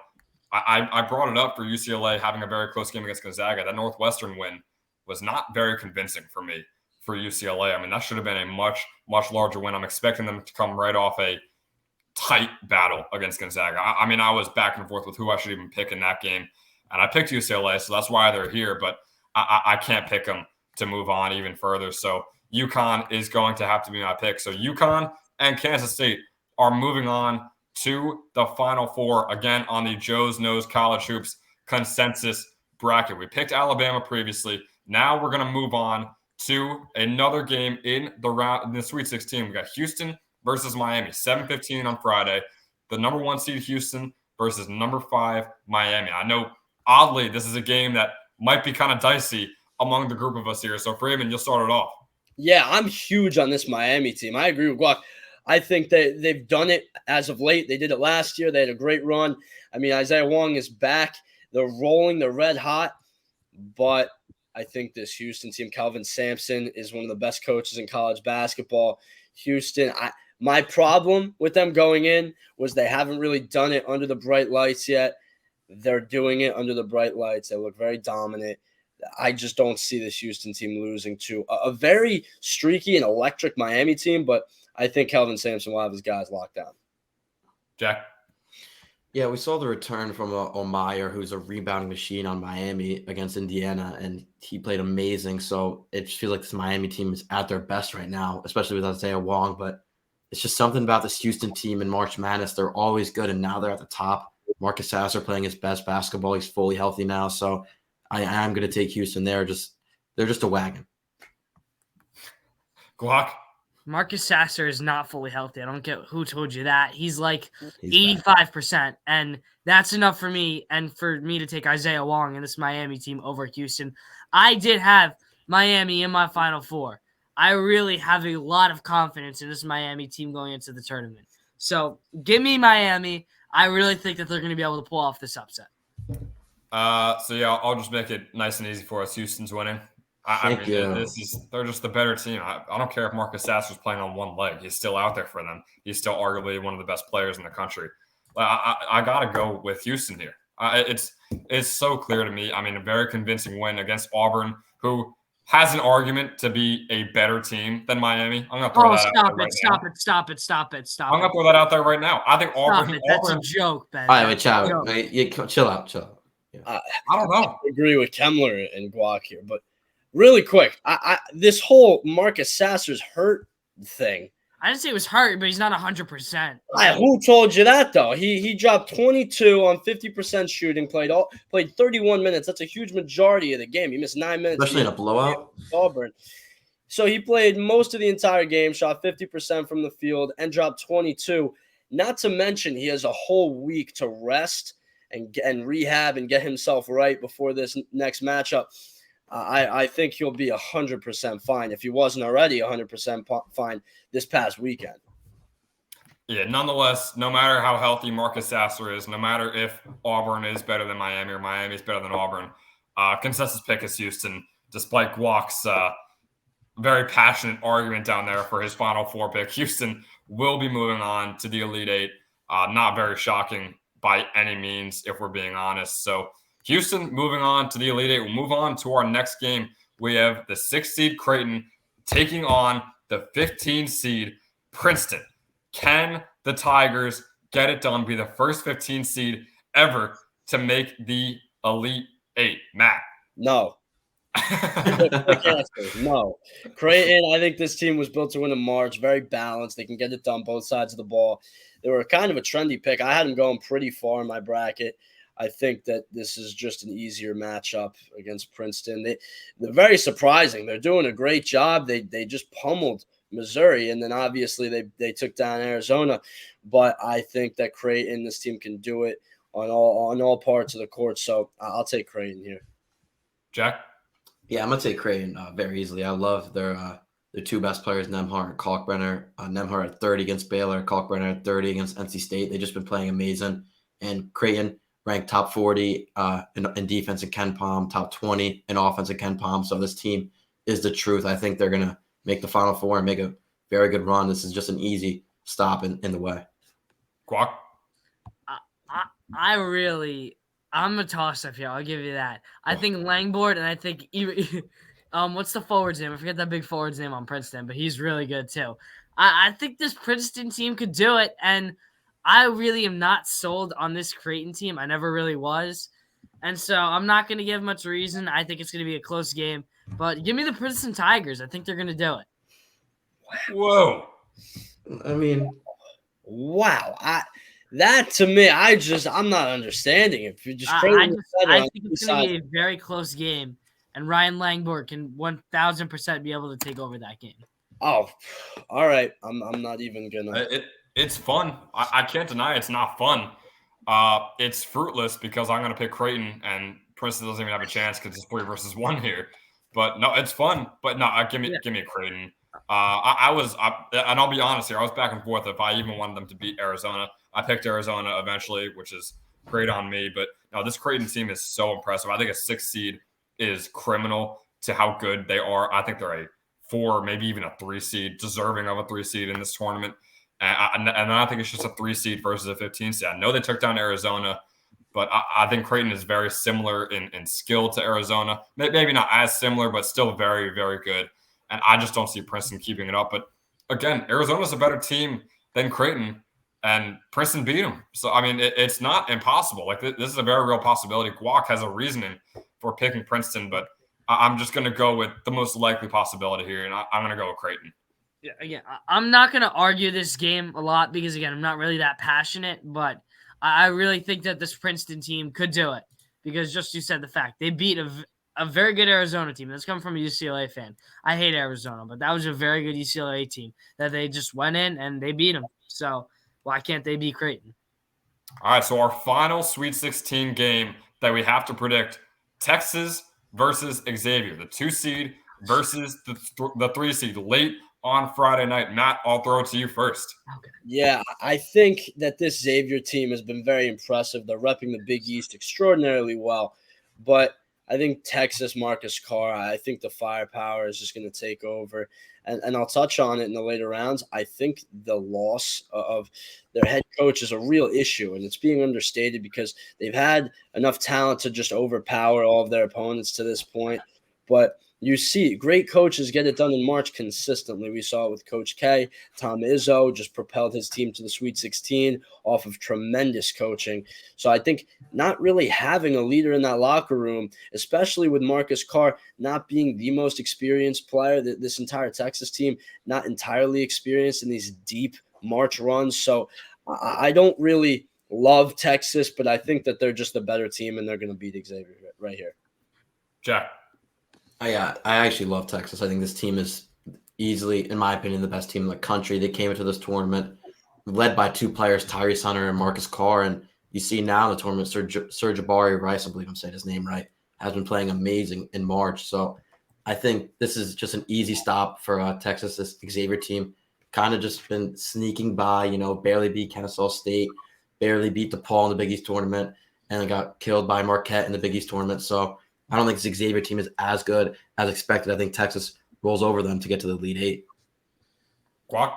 I brought it up for UCLA having a very close game against Gonzaga. That Northwestern win was not very convincing for me for UCLA. I mean, that should have been a much, much larger win. I'm expecting them to come right off a tight battle against Gonzaga. I mean, I was back and forth with who I should even pick in that game. And I picked UCLA, so that's why they're here. But I can't pick them to move on even further. So UConn is going to have to be my pick. So UConn and Kansas State are moving on to the Final Four, again, on the Joe's Knows College Hoops consensus bracket. We picked Alabama previously. Now we're going to move on to another game in the Sweet 16. We got Houston versus Miami, 7:15 on Friday. The number 1 seed Houston versus number 5 Miami. I know, oddly, this is a game that might be kind of dicey among the group of us here. So, Freeman, you'll start it off. Yeah, I'm huge on this Miami team. I agree with Guac. I think they've done it as of late. They did it last year. They had a great run. I mean, Isaiah Wong is back. They're rolling. They're red hot. But I think this Houston team, Kelvin Sampson, is one of the best coaches in college basketball. Houston, my problem with them going in was they haven't really done it under the bright lights yet. They're doing it under the bright lights. They look very dominant. I just don't see this Houston team losing to a very streaky and electric Miami team, but I think Kelvin Sampson will have his guys locked down. Jack? Yeah, we saw the return from Omeyer, who's a rebounding machine on Miami against Indiana, and he played amazing. So it just feels like this Miami team is at their best right now, especially with Isaiah Wong. But it's just something about this Houston team in March Madness. They're always good, and now they're at the top. Marcus Sasser playing his best basketball. He's fully healthy now. So I am going to take Houston. They're just a wagon. Glock? Marcus Sasser is not fully healthy. I don't get who told you that. He's like He's 85%, and that's enough for me and for me to take Isaiah Wong and this Miami team over Houston. I did have Miami in my Final Four. I really have a lot of confidence in this Miami team going into the tournament. So give me Miami. I really think that they're going to be able to pull off this upset. I'll just make it nice and easy for us. Houston's winning. Thank you. They're just the better team. I don't care if Marcus Sasser's playing on one leg. He's still out there for them. He's still arguably one of the best players in the country. I got to go with Houston here. It's so clear to me. I mean, a very convincing win against Auburn, who has an argument to be a better team than Miami. I'm going to throw that out there Stop it. I'm going to throw that out there right now. I think Auburn. That's a joke, Ben. All right, wait, chill out. Yeah. I don't know. I agree with Kemmler and Guac here, but really quick, this whole Marcus Sasser's hurt thing. I didn't say he was hurt, but he's not 100%. Who told you that, though? He dropped 22 on 50% shooting, played 31 minutes. That's a huge majority of the game. He missed 9 minutes. Especially in a blowout. Auburn. So he played most of the entire game, shot 50% from the field, and dropped 22. Not to mention he has a whole week to rest and rehab and get himself right before this next matchup. I think he'll be 100% fine if he wasn't already 100% fine this past weekend. Yeah, nonetheless, no matter how healthy Marcus Sasser is, no matter if Auburn is better than Miami or Miami is better than Auburn, consensus pick is Houston, despite Guac's very passionate argument down there for his Final Four pick. Houston will be moving on to the Elite Eight. Not very shocking by any means, if we're being honest. So Houston moving on to the Elite Eight. We'll move on to our next game. We have the 6th seed Creighton taking on the 15 seed Princeton. Can the Tigers get it done, be the first 15 seed ever to make the Elite Eight? Matt? No. Quick answer, no. Creighton, I think this team was built to win in March. Very balanced. They can get it done both sides of the ball. They were kind of a trendy pick. I had them going pretty far in my bracket. I think that this is just an easier matchup against Princeton. They're very surprising. They're doing a great job. They just pummeled Missouri, and then obviously they took down Arizona. But I think that Creighton, this team can do it on all parts of the court. So I'll take Creighton here. Jack? Yeah, I'm gonna take Creighton very easily. I love their two best players, Nembhard and Kalkbrenner. Nembhard at 30 against Baylor, Kalkbrenner at 30 against NC State. They've just been playing amazing. And Creighton ranked top 40 in defense in KenPom, top 20 in offense in KenPom. So this team is the truth. I think they're going to make the Final Four and make a very good run. This is just an easy stop in the way. Guac? I'm a toss-up here. I'll give you that. I think Langford, and I think what's the forward's name? I forget that big forward's name on Princeton, but he's really good too. I think this Princeton team could do it, and I really am not sold on this Creighton team. I never really was. And so I'm not going to give much reason. I think it's going to be a close game. But give me the Princeton Tigers. I think they're going to do it. Whoa. I mean, wow. That to me, I'm not understanding it. I think it's going to be a very close game. and Ryan Langborg can 1,000% be able to take over that game. Oh, all right. I'm not even gonna. It's fun. I can't deny it's not fun. It's fruitless because I'm gonna pick Creighton and Princeton doesn't even have a chance because it's 3-1 here. But no, it's fun. But no, give me a Creighton. And I'll be honest here. I was back and forth if I even wanted them to beat Arizona. I picked Arizona eventually, which is great on me. But no, this Creighton team is so impressive. I think a 6 seed is criminal to how good they are. I think they're a 4, maybe even a 3 seed, deserving of a 3 seed in this tournament. And I think it's just a 3 seed versus a 15 seed. I know they took down Arizona, but I think Creighton is very similar in skill to Arizona. Maybe not as similar, but still very, very good. And I just don't see Princeton keeping it up. But again, Arizona's a better team than Creighton, and Princeton beat them. So, I mean, it's not impossible. Like, this is a very real possibility. Guac has a reasoning for picking Princeton, but I'm just going to go with the most likely possibility here, and I'm going to go with Creighton. Yeah, again, I'm not going to argue this game a lot because, again, I'm not really that passionate, but I really think that this Princeton team could do it because just you said the fact they beat a very good Arizona team. That's coming from a UCLA fan. I hate Arizona, but that was a very good UCLA team that they just went in and they beat them. So why can't they beat Creighton? All right, so our final Sweet 16 game that we have to predict, Texas versus Xavier, the 2 seed versus the 3 seed, late on Friday night. Matt, I'll throw it to you first. Okay. Yeah, I think that this Xavier team has been very impressive. They're repping the Big East extraordinarily well. But I think Texas, Marcus Carr, I think the firepower is just going to take over. And I'll touch on it in the later rounds. I think the loss of their head coach is a real issue, and it's being understated because they've had enough talent to just overpower all of their opponents to this point. But you see great coaches get it done in March consistently. We saw it with Coach K. Tom Izzo just propelled his team to the Sweet 16 off of tremendous coaching. So I think not really having a leader in that locker room, especially with Marcus Carr not being the most experienced player, this entire Texas team not entirely experienced in these deep March runs. So I don't really love Texas, but I think that they're just a better team and they're going to beat Xavier right here. Jack. I actually love Texas. I think this team is easily, in my opinion, the best team in the country. They came into this tournament led by 2 players, Tyrese Hunter and Marcus Carr. And you see now in the tournament, Sir'Jabari Rice, I believe I'm saying his name right, has been playing amazing in March. So I think this is just an easy stop for Texas. This Xavier team kind of just been sneaking by, barely beat Kennesaw State, barely beat DePaul in the Big East tournament, and got killed by Marquette in the Big East tournament. So I don't think this Xavier team is as good as expected. I think Texas rolls over them to get to the Elite 8. Guac?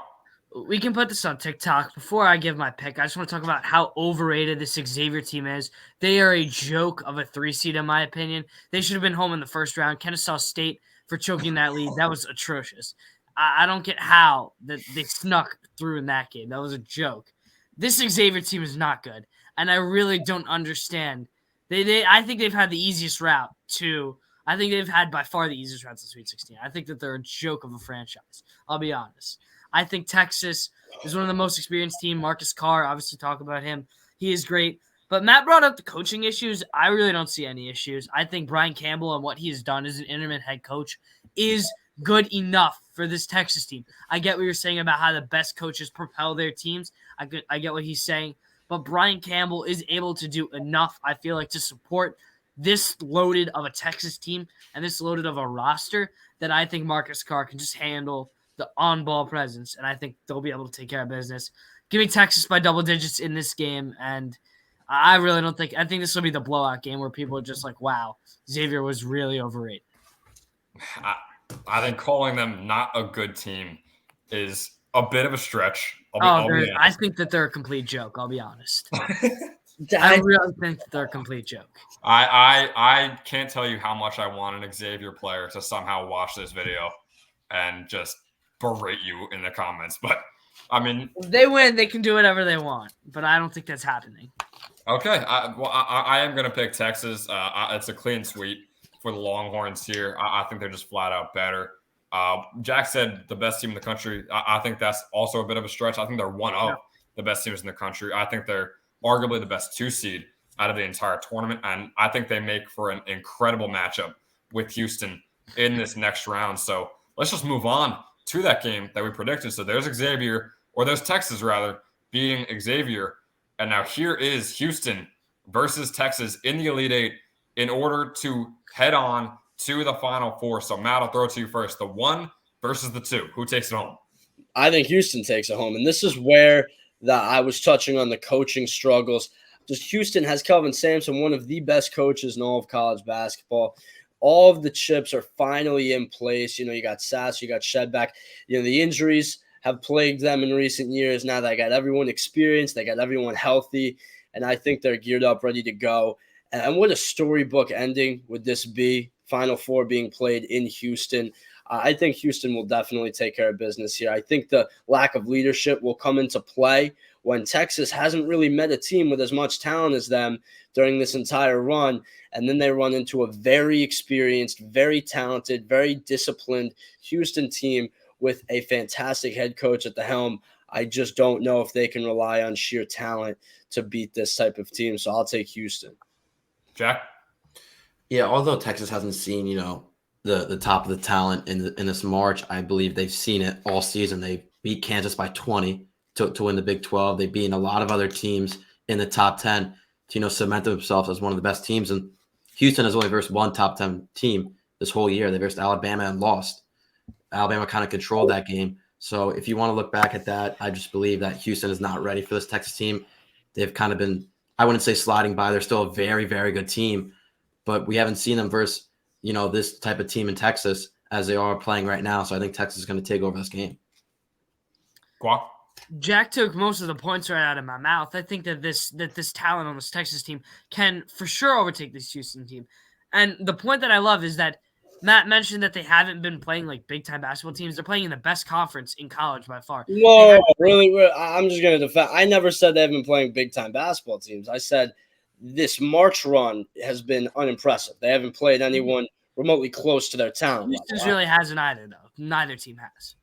We can put this on TikTok. Before I give my pick, I just want to talk about how overrated this Xavier team is. They are a joke of a 3 seed, in my opinion. They should have been home in the first round. Kennesaw State for choking that lead. That was atrocious. I don't get how that they snuck through in that game. That was a joke. This Xavier team is not good, and I really don't understand. I think they've had the easiest route to. I think they've had by far the easiest route to Sweet 16. I think that they're a joke of a franchise. I'll be honest. I think Texas is one of the most experienced team. Marcus Carr, obviously talk about him. He is great. But Matt brought up the coaching issues. I really don't see any issues. I think Brian Campbell and what he has done as an interim head coach is good enough for this Texas team. I get what you're saying about how the best coaches propel their teams. I get what he's saying. But Brian Campbell is able to do enough, I feel like, to support this loaded of a Texas team and this loaded of a roster that I think Marcus Carr can just handle the on-ball presence, and I think they'll be able to take care of business. Give me Texas by double digits in this game, and I really don't think – I think this will be the blowout game where people are just like, wow, Xavier was really overrated. I think calling them not a good team is a bit of a stretch. I think that they're a complete joke, I'll be honest. I really think that they're a complete joke. I can't tell you how much I want an Xavier player to somehow watch this video and just berate you in the comments. But, I mean... If they win, they can do whatever they want. But I don't think that's happening. Okay. I am going to pick Texas. It's a clean sweep for the Longhorns here. I think they're just flat out better. Jack said the best team in the country. I think that's also a bit of a stretch. I think they're one of the best teams in the country. I think they're arguably the best 2 seed out of the entire tournament. And I think they make for an incredible matchup with Houston in this next round. So let's just move on to that game that we predicted. So there's Texas rather, beating Xavier. And now here is Houston versus Texas in the Elite Eight in order to head on to the Final Four. So Matt, I'll throw it to you first. The 1 versus the 2. Who takes it home? I think Houston takes it home. And this is where I was touching on the coaching struggles. Just Houston has Kelvin Sampson, one of the best coaches in all of college basketball. All of the chips are finally in place. You got Sass, you got Shedback. The injuries have plagued them in recent years. Now they got everyone experienced. They got everyone healthy. And I think they're geared up, ready to go. And what a storybook ending would this be? Final Four being played in Houston. I think Houston will definitely take care of business here. I think the lack of leadership will come into play when Texas hasn't really met a team with as much talent as them during this entire run. And then they run into a very experienced, very talented, very disciplined Houston team with a fantastic head coach at the helm. I just don't know if they can rely on sheer talent to beat this type of team. So I'll take Houston. Jack? Yeah, although Texas hasn't seen, the top of the talent in this March, I believe they've seen it all season. They beat Kansas by 20 to win the Big 12. They beat a lot of other teams in the top 10 to, cement themselves as one of the best teams. And Houston has only versed one top 10 team this whole year. They versed Alabama and lost. Alabama kind of controlled that game. So if you want to look back at that, I just believe that Houston is not ready for this Texas team. They've kind of been, I wouldn't say sliding by. They're still a very, very good team, but we haven't seen them versus, this type of team in Texas as they are playing right now. So I think Texas is going to take over this game. Guac? Jack took most of the points right out of my mouth. I think that this talent on this Texas team can for sure overtake this Houston team. And the point that I love is that Matt mentioned that they haven't been playing like big-time basketball teams. They're playing in the best conference in college by far. Whoa, really? I'm just going to defend. I never said they haven't been playing big-time basketball teams. I said this March run has been unimpressive. They haven't played anyone remotely close to their talent level. Houston really hasn't either, though. Neither team has.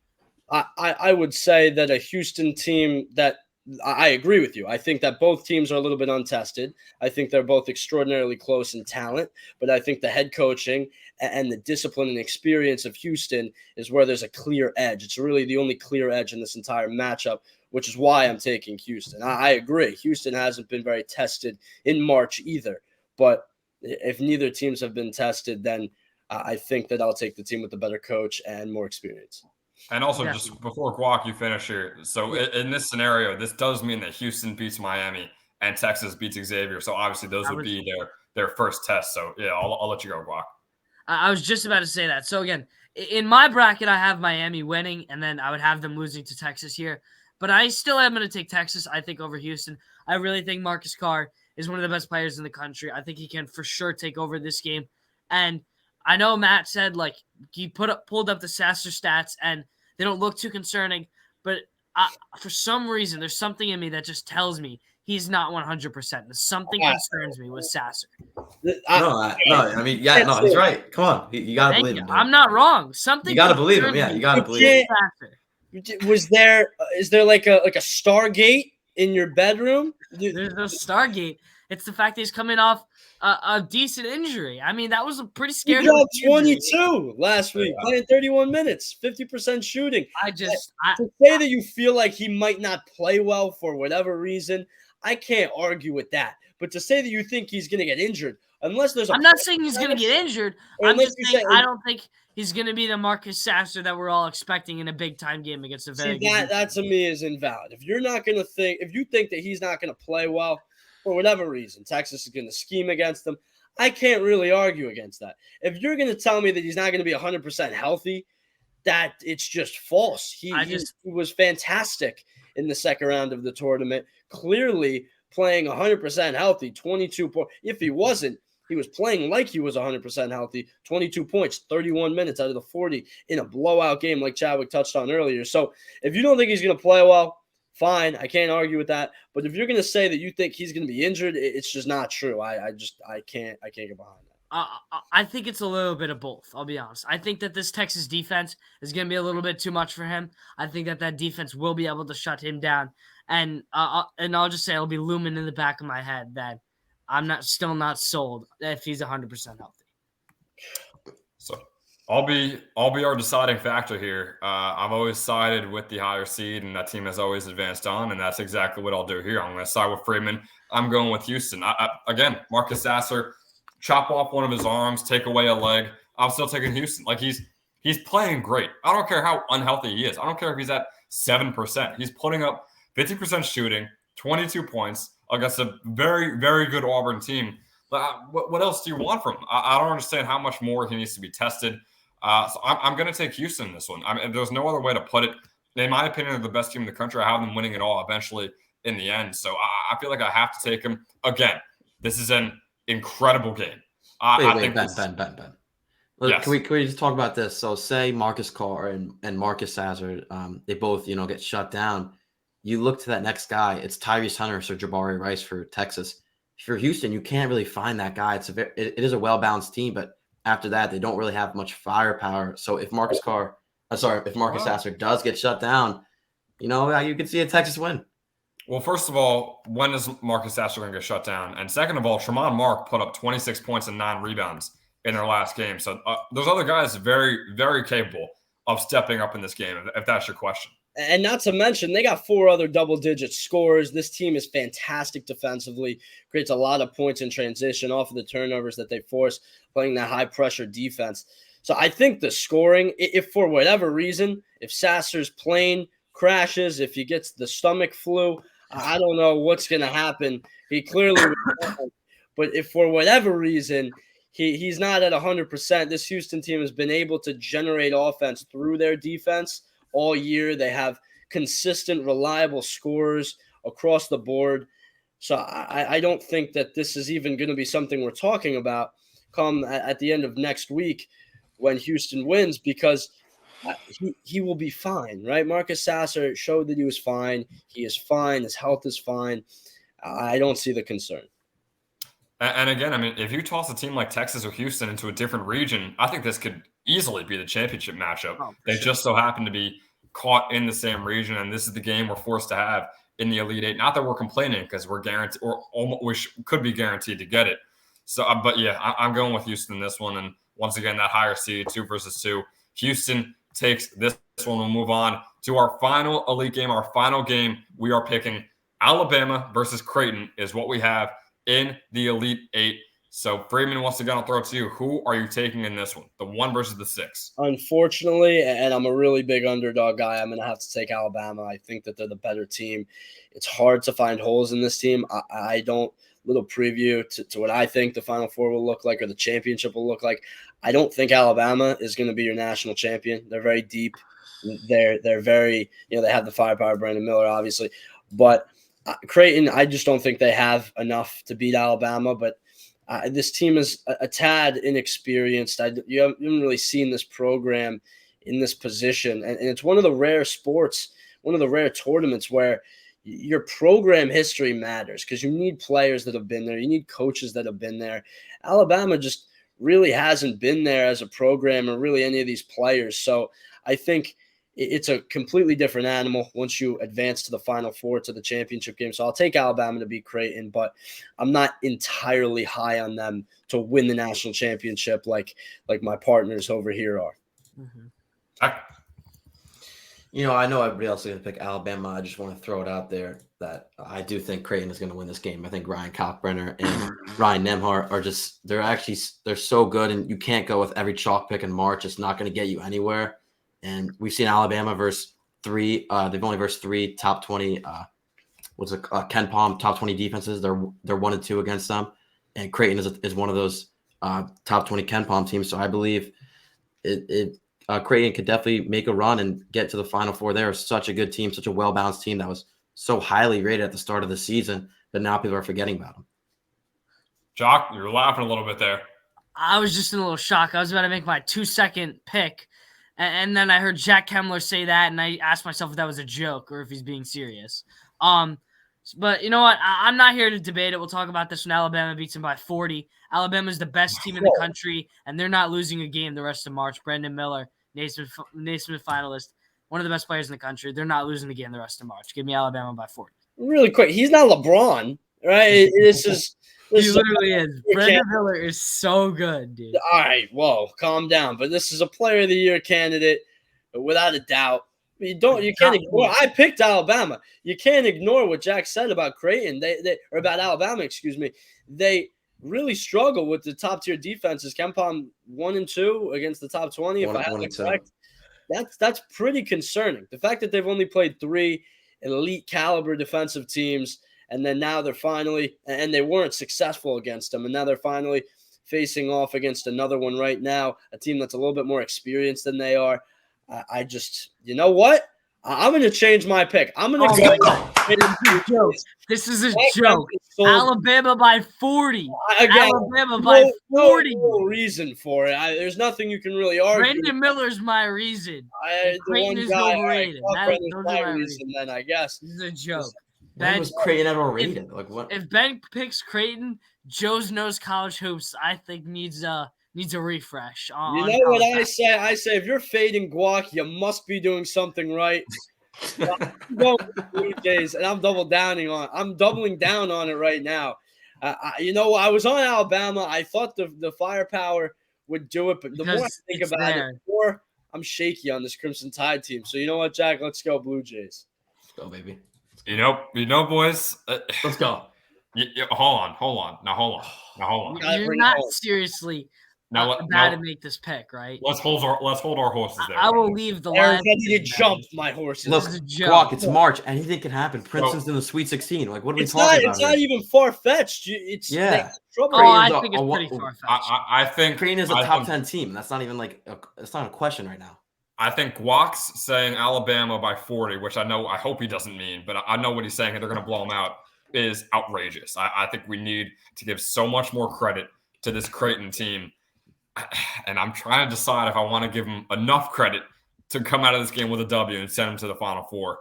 I would say that a Houston team that I agree with you. I think that both teams are a little bit untested. I think they're both extraordinarily close in talent, but I think the head coaching and the discipline and experience of Houston is where there's a clear edge. It's really the only clear edge in this entire matchup, which is why I'm taking Houston. I agree. Houston hasn't been very tested in March either, but if neither teams have been tested, then I think that I'll take the team with the better coach and more experience. And also, just before Guac, you finish here. So in this scenario, this does mean that Houston beats Miami and Texas beats Xavier. So obviously, those would be their first test. So yeah, I'll let you go, Guac. I was just about to say that. So again, in my bracket, I have Miami winning, and then I would have them losing to Texas here. But I still am going to take Texas, I think, over Houston. I really think Marcus Carr is one of the best players in the country. I think he can for sure take over this game. And I know Matt said, like, he pulled up the Sasser stats, and they don't look too concerning. But for some reason, there's something in me that just tells me he's not 100%. Something concerns me with Sasser. I mean, he's right. Come on. You got to believe him. Dude. I'm not wrong. Something you got to believe him. Yeah, you got to believe him. Is there like a Stargate in your bedroom? There's no Stargate. It's the fact that he's coming off a decent injury. I mean, that was a pretty scary. He got 22 last week, playing 31 minutes, 50% shooting. To say that you feel like he might not play well for whatever reason, I can't argue with that. But to say that you think he's going to get injured, unless there's I'm not saying he's going to get injured. I'm just saying I don't think he's going to be the Marcus Sasser that we're all expecting in a big-time game against a very good that to me is invalid. If you think that he's not going to play well, for whatever reason, Texas is going to scheme against them, I can't really argue against that. If you're going to tell me that he's not going to be 100% healthy, that it's just false. He was fantastic in the second round of the tournament, clearly playing 100% healthy, 22 points. If he wasn't, he was playing like he was 100% healthy, 22 points, 31 minutes out of the 40 in a blowout game like Chadwick touched on earlier. So if you don't think he's going to play well, fine, I can't argue with that. But if you're going to say that you think he's going to be injured, it's just not true. I can't get behind that. I think it's a little bit of both. I'll be honest. I think that this Texas defense is going to be a little bit too much for him. I think that defense will be able to shut him down. And I'll just say it'll be looming in the back of my head that I'm still not sold if he's 100% healthy. I'll be our deciding factor here. I've always sided with the higher seed, and that team has always advanced on, and that's exactly what I'll do here. I'm going to side with Freeman. I'm going with Houston. Again, Marcus Sasser, chop off one of his arms, take away a leg. I'm still taking Houston. Like he's playing great. I don't care how unhealthy he is. I don't care if he's at 7%. He's putting up 50% shooting, 22 points against a very, very good Auburn team. What else do you want from him? I don't understand how much more he needs to be tested. So I'm going to take Houston in this one. There's no other way to put it. In my opinion, they're the best team in the country. I have them winning it all eventually in the end. So I feel like I have to take them. Again, this is an incredible game. Ben. Yes. Can we just talk about this? So say Marcus Carr and Marcus Sasser, they both, get shut down. You look to that next guy. It's Tyrese Hunter or Jabari Rice for Texas. For Houston, you can't really find that guy. It is a well-balanced team, but after that, they don't really have much firepower. So if Marcus Sasser does get shut down, you can see a Texas win. Well, first of all, when is Marcus Sasser going to get shut down? And second of all, Tremont Mark put up 26 points and 9 rebounds in their last game. So those other guys are very, very capable of stepping up in this game, if that's your question. And not to mention, they got 4 other double-digit scorers. This team is fantastic defensively, creates a lot of points in transition off of the turnovers that they force, playing that high-pressure defense. So I think the scoring, if for whatever reason, if Sasser's plane crashes, if he gets the stomach flu, I don't know what's going to happen. He clearly will. But if for whatever reason he's not at 100%, this Houston team has been able to generate offense through their defense all year. They have consistent, reliable scorers across the board. So I don't think that this is even going to be something we're talking about come at the end of next week when Houston wins, because he will be fine, right? Marcus Sasser showed that he was fine. He is fine. His health is fine. I don't see the concern. And again, if you toss a team like Texas or Houston into a different region, I think this could easily be the championship matchup. They just so happen to be caught in the same region, and this is the game we're forced to have in the Elite Eight. Not that we're complaining, because we're guaranteed, or almost, could be guaranteed to get it. So, but yeah, I'm going with Houston in this one. And once again, that higher seed, 2 versus 2. Houston takes this one. We'll move on to our final Elite game. Our final game, we are picking Alabama versus Creighton is what we have in the Elite Eight. So Freeman, once again, I'll throw it to you. Who are you taking in this one? The 1 versus the 6? Unfortunately, and I'm a really big underdog guy, I'm going to have to take Alabama. I think that they're the better team. It's hard to find holes in this team. I don't – little preview to what I think the Final Four will look like, or the championship will look like. I don't think Alabama is going to be your national champion. They're very deep. They're very – they have the firepower, Brandon Miller, obviously. But Creighton, I just don't think they have enough to beat Alabama. But this team is a tad inexperienced. You haven't really seen this program in this position. And it's one of the rare sports, one of the rare tournaments where your program history matters, because you need players that have been there. You need coaches that have been there. Alabama just really hasn't been there as a program, or really any of these players. So I think it's a completely different animal once you advance to the Final Four, to the championship game. So I'll take Alabama to beat Creighton, but I'm not entirely high on them to win the national championship like my partners over here are. Mm-hmm. I know everybody else is going to pick Alabama. I just want to throw it out there that I do think Creighton is going to win this game. I think Ryan Kalkbrenner and Ryan Nembhard they're so good, and you can't go with every chalk pick in March. It's not going to get you anywhere. And we've seen Alabama versus 3. They've only versed 3 top 20. Ken Palm top 20 defenses. They're 1-2 against them, and Creighton is one of those top 20 Ken Palm teams. So I believe Creighton could definitely make a run and get to the Final Four. They're such a good team, such a well-balanced team that was so highly rated at the start of the season, but now people are forgetting about them. Jock, you're laughing a little bit there. I was just in a little shock. I was about to make my 2-second pick, and then I heard Jack Kemmler say that, and I asked myself if that was a joke or if he's being serious. But you know what? I'm not here to debate it. We'll talk about this when Alabama beats them by 40. Alabama's the best team in the country, and they're not losing a game the rest of March. Brandon Miller, Naismith finalist, one of the best players in the country. They're not losing the game the rest of March. Give me Alabama by 40. Really quick, he's not LeBron, right? This He Listen, literally is. you Brandon can't- Miller is so good, dude. All right, whoa, calm down. But this is a Player of the Year candidate, without a doubt. You can't ignore. I picked Alabama. You can't ignore what Jack said about Creighton. Or about Alabama, excuse me. They really struggle with the top tier defenses. KenPom 1-2 against the top 20. If I have it correct, that's pretty concerning. The fact that they've only played 3 elite caliber defensive teams, and then now they're finally, and they weren't successful against them, and now they're finally facing off against another one right now, a team that's a little bit more experienced than they are. I just, you know what? I'm going to change my pick. I'm going to go. This is a joke. Alabama by 40. Again, Alabama by 40. No reason for it. There's nothing you can really argue. Brandon Miller's my reason. Creighton is overrated. Those are my reason, then I guess. This is a joke. When was Creighton ever rated? Like what? If Ben picks Creighton, Joe's Knows College Hoops, I think needs a refresh. You know what I say? I say if you're fading Guac, you must be doing something right. I'm going with the Blue Jays, and I'm doubling down on it right now. I was on Alabama. I thought the firepower would do it, but the more I think about it, the more I'm shaky on this Crimson Tide team. So you know what, Jack? Let's go Blue Jays. Let's go, baby. You know, boys. Let's go. Hold on. Now hold on. You're not seriously about to make this pick, right? Let's hold our horses there. I will leave the Aaron line. ready to jump my horses. Look, Guac, it's March. Anything can happen. Princeton's in the Sweet 16. Like, what are we talking about? It's not even far fetched. I think it's pretty far fetched. I think Creighton is a top 10 team. That's not even it's not a question right now. I think Guac's saying Alabama by 40, which I hope he doesn't mean, but I know what he's saying, and they're going to blow him out, is outrageous. I think we need to give so much more credit to this Creighton team. And I'm trying to decide if I want to give them enough credit to come out of this game with a W and send them to the Final Four.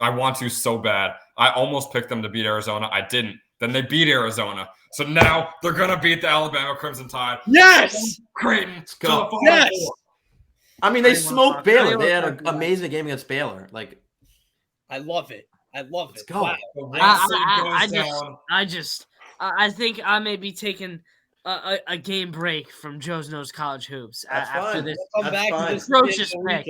I want to so bad. I almost picked them to beat Arizona. I didn't. Then they beat Arizona. So now they're going to beat the Alabama Crimson Tide. Yes! Creighton to the Final Four. I mean, they smoked Baylor. They had an amazing game against Baylor. Like, I love it. Let's go. Wow. I think I may be taking a game break from Joe's Knows College Hoops after this atrocious pick.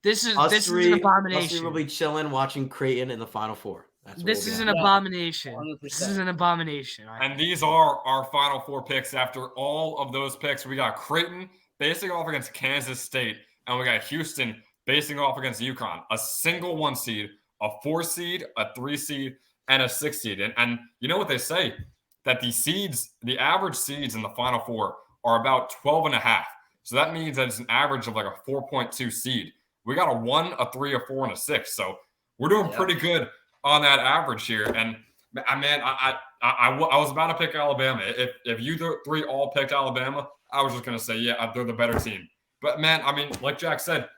This is an abomination. We'll be chilling, watching Creighton in the Final Four. This is an abomination. 100%. This is an abomination. And these are our Final Four picks. After all of those picks, we got Creighton facing off against Kansas State, and we got Houston facing off against UConn. A single 1 seed, a 4 seed, a 3 seed, and a 6 seed. And you know what they say? That the average seeds in the Final Four are about 12.5. So that means that it's an average of like a 4.2 seed. We got a 1, a 3, a 4, and a 6. So we're doing pretty good on that average here. And I was about to pick Alabama. If you three all picked Alabama, I was just going to say, yeah, they're the better team. But man, I mean, like Jack said,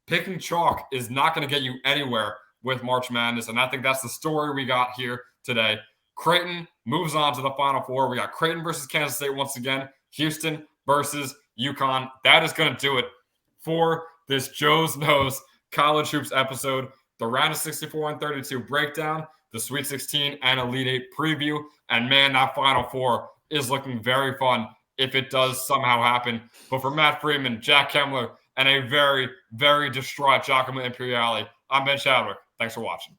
picking chalk is not going to get you anywhere with March Madness. And I think that's the story we got here today. Creighton moves on to the Final Four. We got Creighton versus Kansas State once again. Houston versus UConn. That is going to do it for this Joe's Knows College Hoops episode. The round of 64 and 32 breakdown, the Sweet 16 and Elite 8 preview. And man, that Final Four is looking very fun if it does somehow happen. But for Matt Freeman, Jack Kemmler, and a very, very distraught Giacomo Imperiale, I'm Ben Chadwick. Thanks for watching.